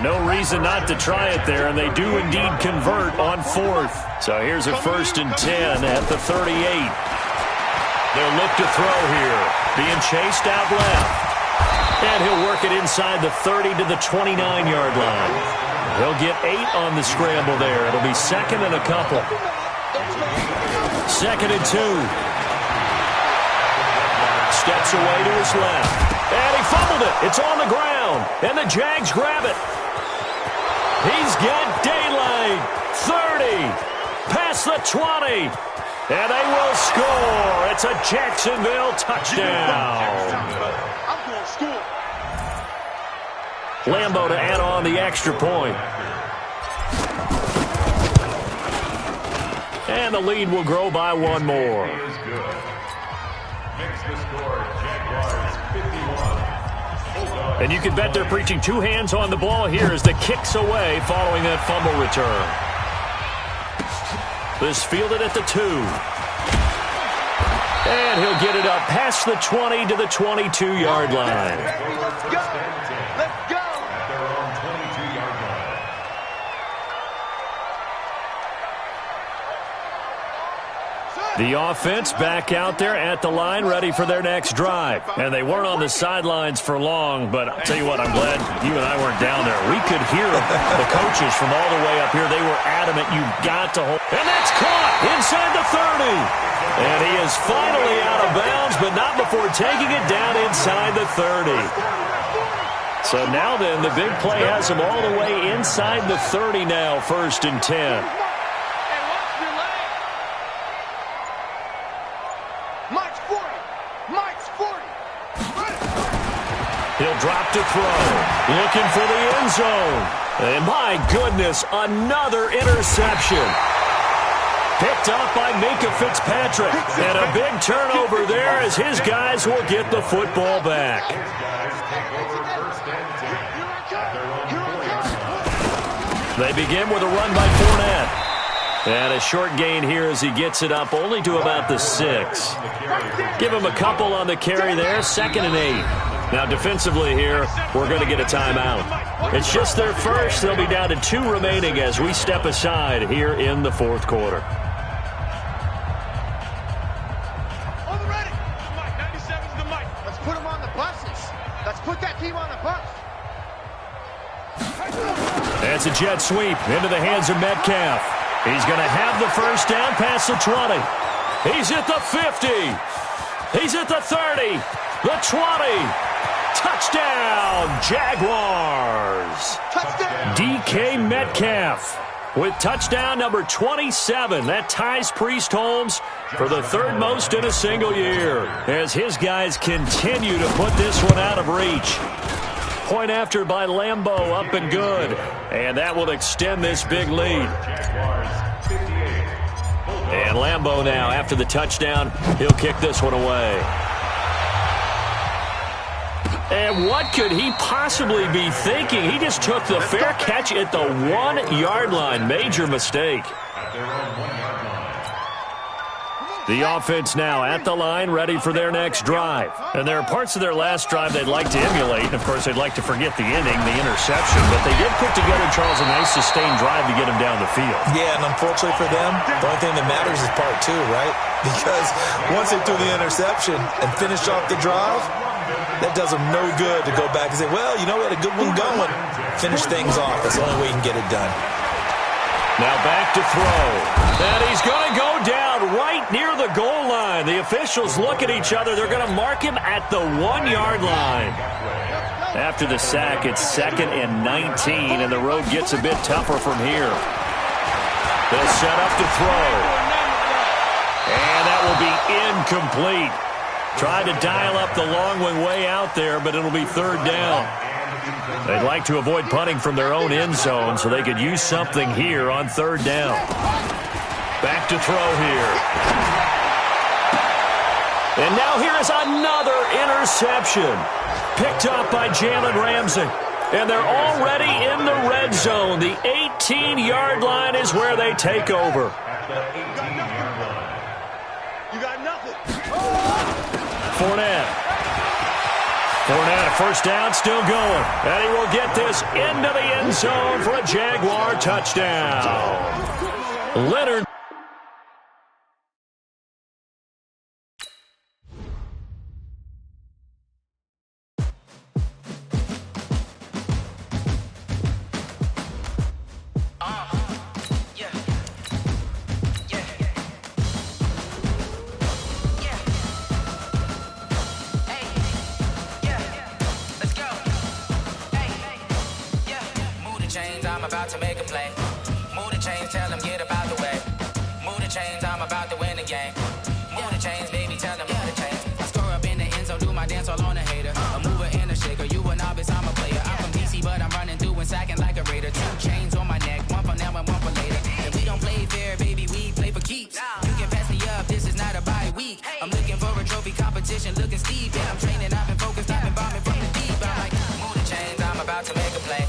No reason not to try it there, and they do indeed convert on fourth. So here's a 1st and 10 at the 38. They'll look to throw here. Being chased out left. And he'll work it inside the 30 to the 29-yard line. He'll get 8 on the scramble there. It'll be second and a couple. 2nd and 2. Steps away to his left. And he fumbled it. It's on the ground. And the Jags grab it. He's got daylight. 30. Past the 20. And they will score. It's a Jacksonville touchdown. I'm going to school. Lambeau to add on the extra point. And the lead will grow by one more. And you can bet they're preaching 2 hands on the ball here as the kick's away following that fumble return. This fielded at the 2. And he'll get it up past the 20 to the 22-yard line. Let's go. Let's go. The offense back out there at the line, ready for their next drive. And they weren't on the sidelines for long, but I'll tell you what, I'm glad you and I weren't down there. We could hear the coaches from all the way up here. They were adamant, you've got to hold. And that's caught inside the 30. And he is finally out of bounds, but not before taking it down inside the 30. So now then, the big play has him all the way inside the 30 now, 1st and 10. He'll drop to throw. Looking for the end zone. And my goodness, another interception. Picked up by Minka Fitzpatrick. And a big turnover there as his guys will get the football back. They begin with a run by Fournette. And a short gain here as he gets it up only to about the 6. Give him a couple on the carry there, 2nd and 8. Now, defensively here, we're going to get a timeout. It's just their first. They'll be down to 2 remaining as we step aside here in the fourth quarter. On the ready. Mike, 97's the mic. Let's put them on the buses. Let's put that team on the bus. That's a jet sweep into the hands of Metcalf. He's going to have the first down past the 20. He's at the 50. He's at the 30. The 20. Touchdown, Jaguars. Touchdown. DK Metcalf with touchdown number 27. That ties Priest Holmes for the 3rd most in a single year as his guys continue to put this one out of reach. Point after by Lambeau, up and good. And that will extend this big lead. And Lambeau now, after the touchdown, he'll kick this one away. And what could he possibly be thinking? He just took the fair catch at the 1-yard line. Major mistake. The offense now at the line, ready for their next drive. And there are parts of their last drive they'd like to emulate. And, of course, they'd like to forget the inning, the interception. But they did put together, Charles, a nice sustained drive to get him down the field. Yeah, and unfortunately for them, the only thing that matters is part 2, right? Because once they threw the interception and finished off the drive, that does them no good to go back and say, well, you know, we had a good one going. Finish things off. That's the only way you can get it done. Now back to throw. And he's going to go down right near the goal line. The officials look at each other. They're going to mark him at the 1-yard line. After the sack, it's 2nd and 19, and the road gets a bit tougher from here. They'll set up to throw. And that will be incomplete. Tried to dial up the long one way out there, but it'll be 3rd down. They'd like to avoid punting from their own end zone so they could use something here on 3rd down. Back to throw here. And now here is another interception. Picked up by Jalen Ramsey. And they're already in the red zone. The 18-yard line is where they take over. You got nothing. Fournette, a first down, still going. And he will get this into the end zone for a Jaguar touchdown. Leonard. I'm about to make a play. Move the chains, tell them get about the way. Move the chains, I'm about to win the game. Move the chains, baby, tell them move the chains. I score up in the end zone, do my dance all on a hater. A mover and a shaker, you a novice, I'm a player. I'm from DC, but I'm running through and sacking like a raider. 2 chains on my neck, one for now and one for later. If we don't play fair, baby, we play for keeps. You can pass me up, this is not a bye week. I'm looking for a trophy competition, looking steep. Yeah, I'm training, I've been focused, I've been bombing from the deep. I'm like, move the chains, I'm about to make a play.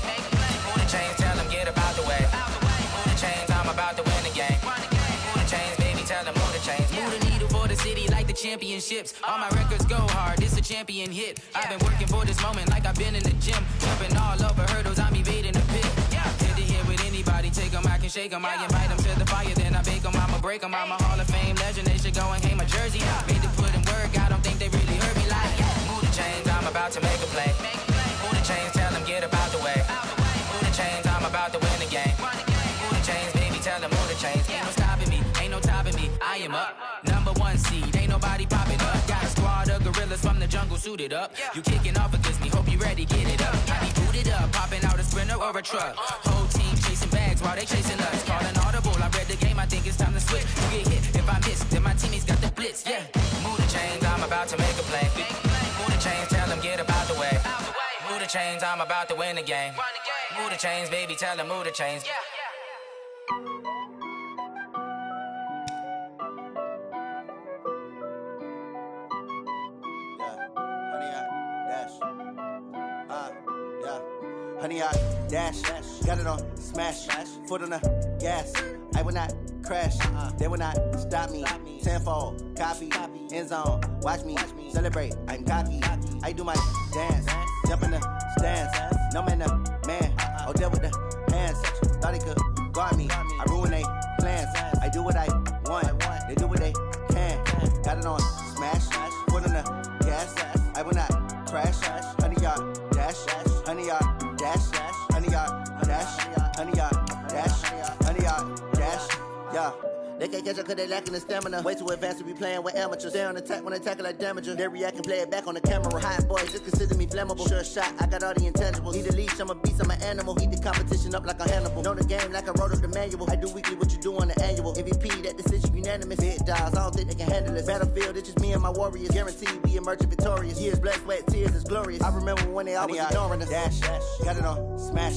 Move the chains, tell them get about the way. Move the chains, I'm about to win the game. Move the chains, baby, tell them move the chains. Move the needle for the city like the championships. All my records go hard, this a champion hit. I've been working for this moment like I've been in the gym. Jumping all over hurdles, I'm evading the pit. Head to head with anybody, take them, I can shake them. I invite them to the fire, then I bake them, I'ma break them. I'm a Hall of Fame legend, they should go and hang my jersey. Made to put in work, I don't think they really heard me like. Move the chains, I'm about to make a play. Move the chains, tell them get about the way. Move the chains, I'm about to win the game. Move the chains, baby, tell them move the chains. Ain't no stopping me, ain't no topping me. I am up, number 1 seed, ain't nobody popping up. Got a squad of gorillas from the jungle suited up. You kicking off against me, hope you ready, get it up. I be booted up, popping out a sprinter or a truck. Whole team chasing bags while they chasing us. Calling audible, I read the game, I think it's time to switch. You get hit, if I miss, then my teammates got the blitz, yeah. Move the chains, I'm about to make a play. Move the chains, tell them get about the way. Move the chains, I'm about to win the game. Move the chains, baby, tell them move the chains. Honey, I dash, got it on, smash, foot on the gas. I will not crash. They will not stop me. Tenfold, copy, end zone. Watch me celebrate. I'm cocky. I do my dance, jump in the stands. No man, man. Oh, deal with the hands. Thought he could guard me. I ruin they plans. I do what I want. They do what they can. Got it on smash. Foot on the gas. I will not crash. 100-yard dash. 100-yard dash. 100-yard dash. 100-yard dash. 100-yard dash. Yeah. They can't catch up cause they lacking the stamina. Way too advanced to be playing with amateurs. Stay on attack when they tackle like damager. They react and play it back on the camera. Hot boys just consider me flammable. Sure shot, I got all the intangibles. Need a leash, I'm a beast, I'm an animal. Heat the competition up like a Hannibal. Know the game like I wrote up the manual. I do weekly what you do on the annual. MVP, that decision unanimous. Big dials, I don't think they can handle it. Battlefield, it's just me and my warriors. Guaranteed we emerging victorious. Years, blood, sweat, tears, is glorious. I remember when they always ignoring us. Dash, got it on smash.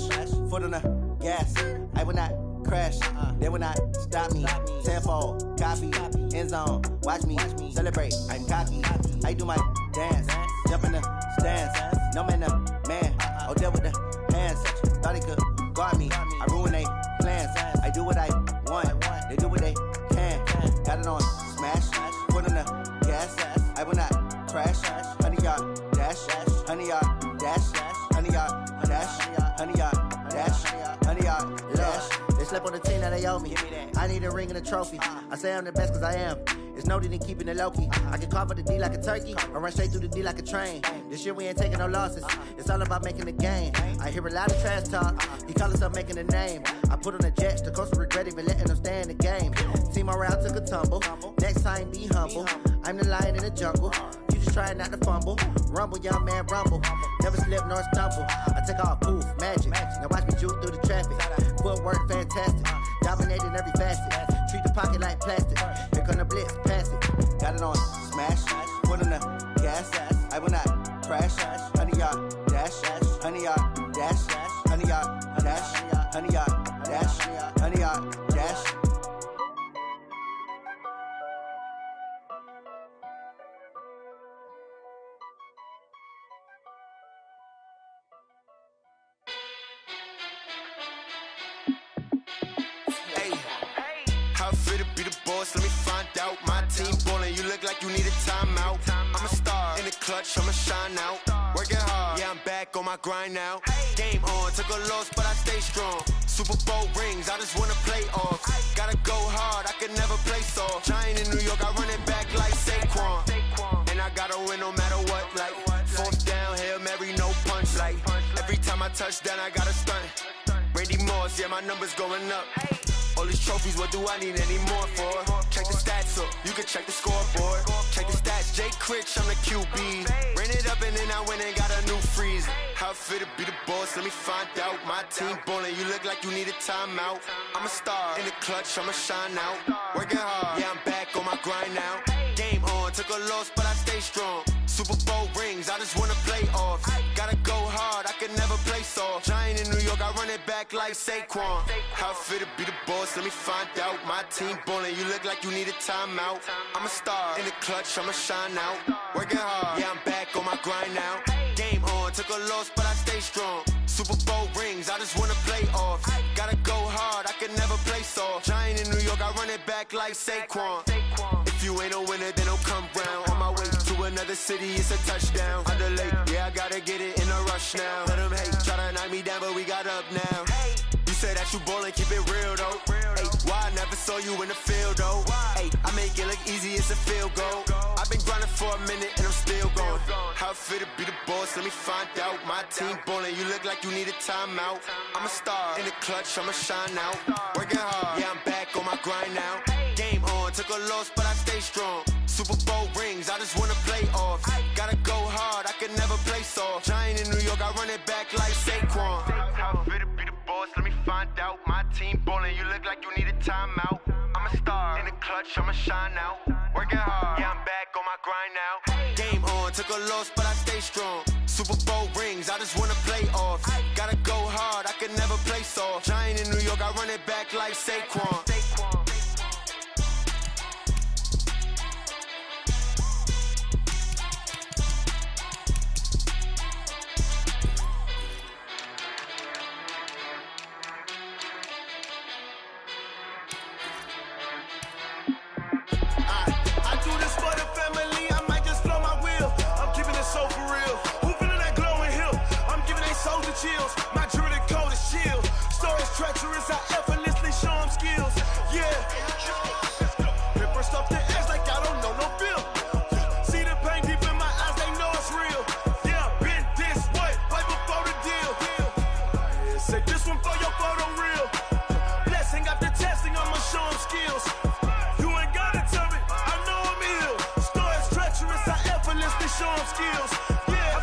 Foot on the gas. I will not crash. They will not stop me. Tenfold, copy, end zone. Watch me celebrate. I'm cocky. I do my dance, jump in the stands. No man, man. Oh, deal with the hands. Thought he could guard me. I ruin they plans. I do what I want. They do what they can. Got it on smash. Foot on the gas. I will not crash. 100-yard dash. 100-yard dash. 100-yard dash. 100-yard dash. 100-yard dash. They slept on the team that they owe me. I need a ring and a trophy. I say I'm the best cause I am. It's noted in keeping it low-key. I can carve up the D like a turkey or run straight through the D like a train. This year we ain't taking no losses. It's all about making the game. I hear a lot of trash talk. He call himself making a name. I put on the Jets. The coach regret even letting them stay in the game. Team morale took a tumble. Next time be humble. I'm the lion in the jungle. You just trying not to fumble. Rumble, young man, rumble. Never slip nor stumble. I take off, poof, magic. Now watch me juke through the traffic. Footwork fantastic. Dominating every facet. Treat the pocket like plastic. Here come the blitz, pass it. Got it on smash. Foot on the gas. I will not crash. 100-yard dash. 100-yard dash. 100-yard dash. 100-yard dash. 100-yard dash. Let me find out. My team ballin', you look like you need a timeout. I'm a star in the clutch, I'ma shine out. Working hard, yeah, I'm back on my grind now. Game on, took a loss, but I stay strong. Super Bowl rings, I just wanna play off. Gotta go hard, I can never play soft. Giant in New York, I run it back like Saquon. And I gotta win no matter what, like fourth down, Hail Mary, no punch. Like every time I touch down, I gotta stunt. Randy Moss, yeah, my numbers going up. All these trophies, what do I need any more for? Check the stats up, you can check the scoreboard. Check the stats, Jay Critch, I'm the QB. Ran it up and then I went and got a new freeze. How it feel to be the boss, let me find out. My team ballin', you look like you need a timeout. I'm a star in the clutch, I'ma shine out. Working hard, yeah, I'm back on my grind now. Game on, took a loss, but I stay strong. Super Bowl rings, I just wanna play off. Gotta go hard, I can never play soft. Giant in New York, I run it back like Saquon. How it feel to be the boss, let me find out. My team ballin', you look like you need a timeout. I'm a star in the clutch, I'ma shine out. Working hard, yeah, I'm back on my grind now. Game on, took a loss, but I stay strong. Super Bowl rings, I just wanna play off. Gotta go hard, I can never play soft. Giant in New York, I run it back like Saquon. If you ain't a winner, then don't come round. On my way to another city, it's a touchdown. Underlay, yeah, I gotta get it in a rush now. Let them hate, try to knock me down, but we got up now. You say that you ballin', keep it real though. Hey, why I never saw you in the field though? Hey, I make it look easy, it's a field goal. I've been grinding for a minute and I'm still going. How it feel to be the boss, let me find out. My team ballin', you look like you need a timeout. I'm a star in the clutch, I'ma shine out. Working hard, yeah, I'm back on my grind now. Game on, took a loss, but I stay strong. Super Bowl rings, I just wanna play off. Gotta go hard, I can never play soft. Giant in New York, I run it back like Saquon. How it feel to be the boss, let me find out. My team ballin', you look like you need a timeout. I'm a star in the clutch, I'ma shine out. Working hard, yeah, I'm back on my grind now. Game on, took a loss, but I stay strong. Super Bowl rings, I just wanna play off. Gotta go hard, I can never play soft. Giant in New York, I run it back like Saquon. chills. My jewelry code is chill. Stories treacherous, I effortlessly show them skills. Yeah. Paper stuff the edge like I don't know no feel. See the pain deep in my eyes, they know it's real. Yeah, been this way before the deal. Say this one for your photo reel. Blessing after testing, I'ma show them skills. You ain't gotta tell me, I know I'm ill. Stories treacherous, I effortlessly show them skills. Yeah,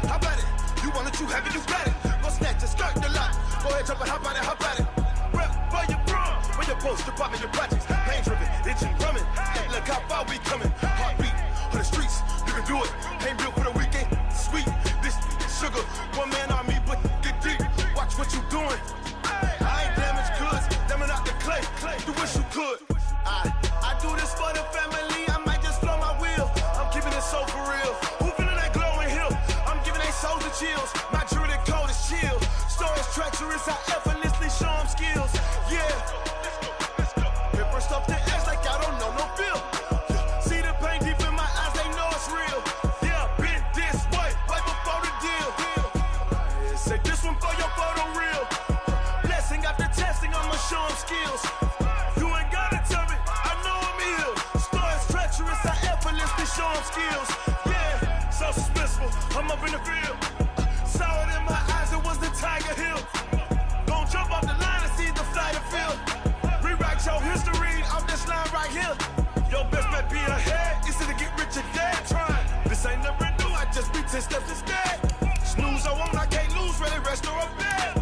how about it? You want it, you have it, you got it. Go snatch it, skirt the lot. Go ahead, jump it, how about it? Rep for your bra, for your post, department, your projects. Pain driven, itching, drumming. Hey, look how far we coming. Heartbeat on the streets, you can do it. Ain't built for the weekend, sweet. This sugar, one man army, but get deep. Watch what you doing. I ain't damaged goods, damn out the clay. You wish you could. I do this for the family. I might just flow my wheel. I'm keeping it so for real. Who feeling that glowing hill? I'm giving they souls the chills. My jewelry code is chill. Stories treacherous, I effortlessly show them skills. Yeah. Paper stuff the edge like I don't know no feel. See the pain deep in my eyes, they know it's real. Yeah, been this way before the deal. Say this one for your photo reel. Blessing after testing, I'ma show them skills. You ain't gotta tell me, I know I'm ill. Stories treacherous, I effortlessly show them skills. Yeah, so suspenseful, I'm up in the field. Saw it in my eyes, it was the Tiger Hill. Gon' jump off the line and see the flight of field. Rewrite your history off this line right here. Your best bet be ahead, easy to get rich or dead trying. This ain't never new, I just be 10 steps instead. Snooze or won't, I can't lose, ready, rest or a bed.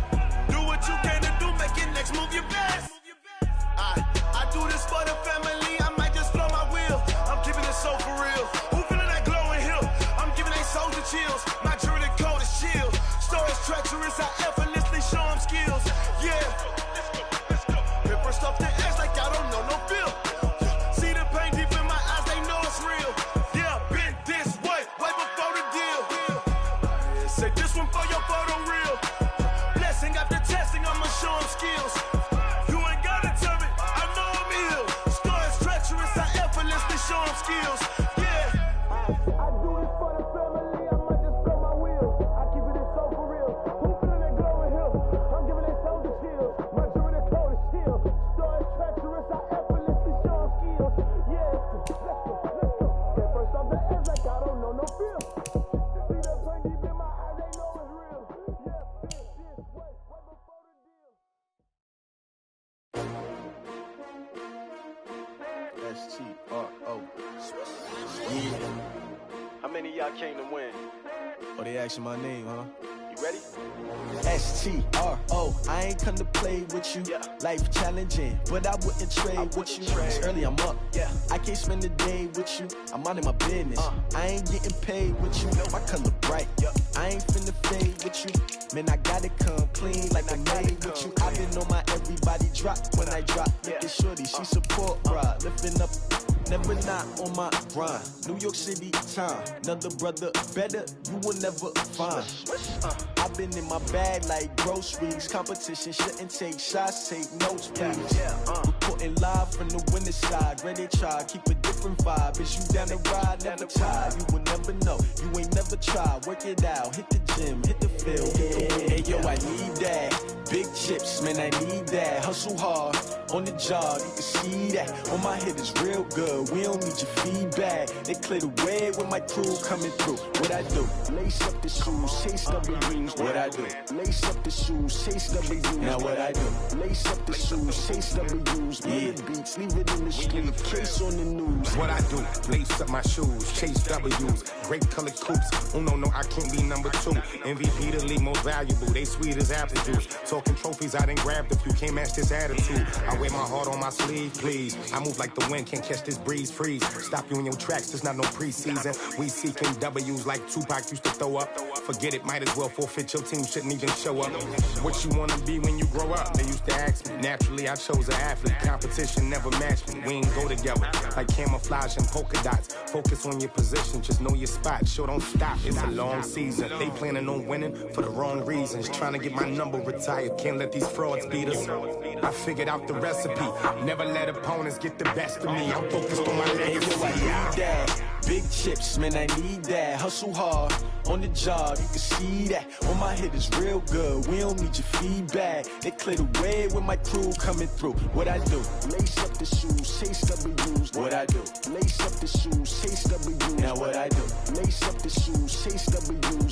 Do what you can to do, make it next move your best. I do this for the family, I might just flow my wheel. I'm keeping it so for real. Who feeling that glowing hill? I'm giving they souls the chills. My jewelry code is chill. Stories treacherous, I effortlessly show them skills. Yeah. Paper stuff the edge like I don't know no feel. See the pain deep in my eyes, they know it's real. Yeah, been this way before the deal. Say this one for your photo reel. Blessing after testing, I'ma show them skills. You ain't gotta tell me, I know I'm ill. Stories treacherous, I effortlessly show them skills. Yeah. I do this for the family, I might just blow my wheel. I keep it so for real. Who feeling that glowing hill? I'm giving they souls the chills. My jewelry code is chill. Stories treacherous, I effortlessly show them skills. Yeah, let's go. Get first off the edge like I don't know no feel. See that pain deep in my eyes, they know it's real. Yeah, this way before the deal. S-T-R-O. Yeah. How many of y'all came to win? Oh, they asking my name, huh? You ready? S-T-R-O. I ain't come to play with you. Yeah. Life challenging, but I wouldn't trade with you. It's early, I'm up. Yeah. I can't spend the day with you. I'm out of my business. I ain't getting paid with you. My color bright. I ain't finna fade with you. Man, I gotta come clean like I made with you. I been on my everybody drop when I drop. Look at shorty, she support ride. Lifting up, never not on my grind. New York City time, another brother better, you will never find. I've been in my bag like groceries. Competition shouldn't take shots, take notes, please. Reporting live from the winning side. Ready to try, keep a different vibe. Is you down the ride, never tired. You will never know, you ain't never tried. Work it out, hit the gym, hit the field. Hey yo, I need that. Big chips, man, I need that. Hustle hard, on the job, you can see that. On my head is real good, we don't need your feedback. They clear the way with my crew coming through. What I do? Lace up the shoes, chase W's. What I do? Lace up the shoes, chase W's. Now what I do? Lace up the shoes, chase W's. Yeah, beats, leave it in the street, case on the news. What I do? Lace up my shoes, chase W's. Great colored coops. Oh no, I can't be number 2. MVP the league most valuable. They sweet as apple juice. Talking trophies, I done grabbed a few. Can't match this attitude. I wear my heart on my sleeve, please. I move like the wind, can't catch this breeze. Freeze. Stop you in your tracks. There's not no preseason. We seeking W's like Tupac used to throw up. Forget it, might as well forfeit. Your team shouldn't even show up. What you wanna be when you grow up? They used to ask me. Naturally, I chose an athlete. Competition never matched me. We ain't go together like camouflage and polka dots. Focus on your position, just know your spot. Sure, don't stop. It's a long season. They planning on winning for the wrong reasons. Trying to get my number retired. Can't let these frauds beat us. I figured out the recipe. Never let opponents get the best of me. I'm focused on my legacy. Big chips, man, I need that. Hustle hard, on the job, you can see that. On my head is real good, we don't need your feedback. They clear the way with my crew coming through. What I do? Lace up the shoes, chase W's. What I do? Lace up the shoes, chase W's. Now what I do? Lace up the shoes, chase W's.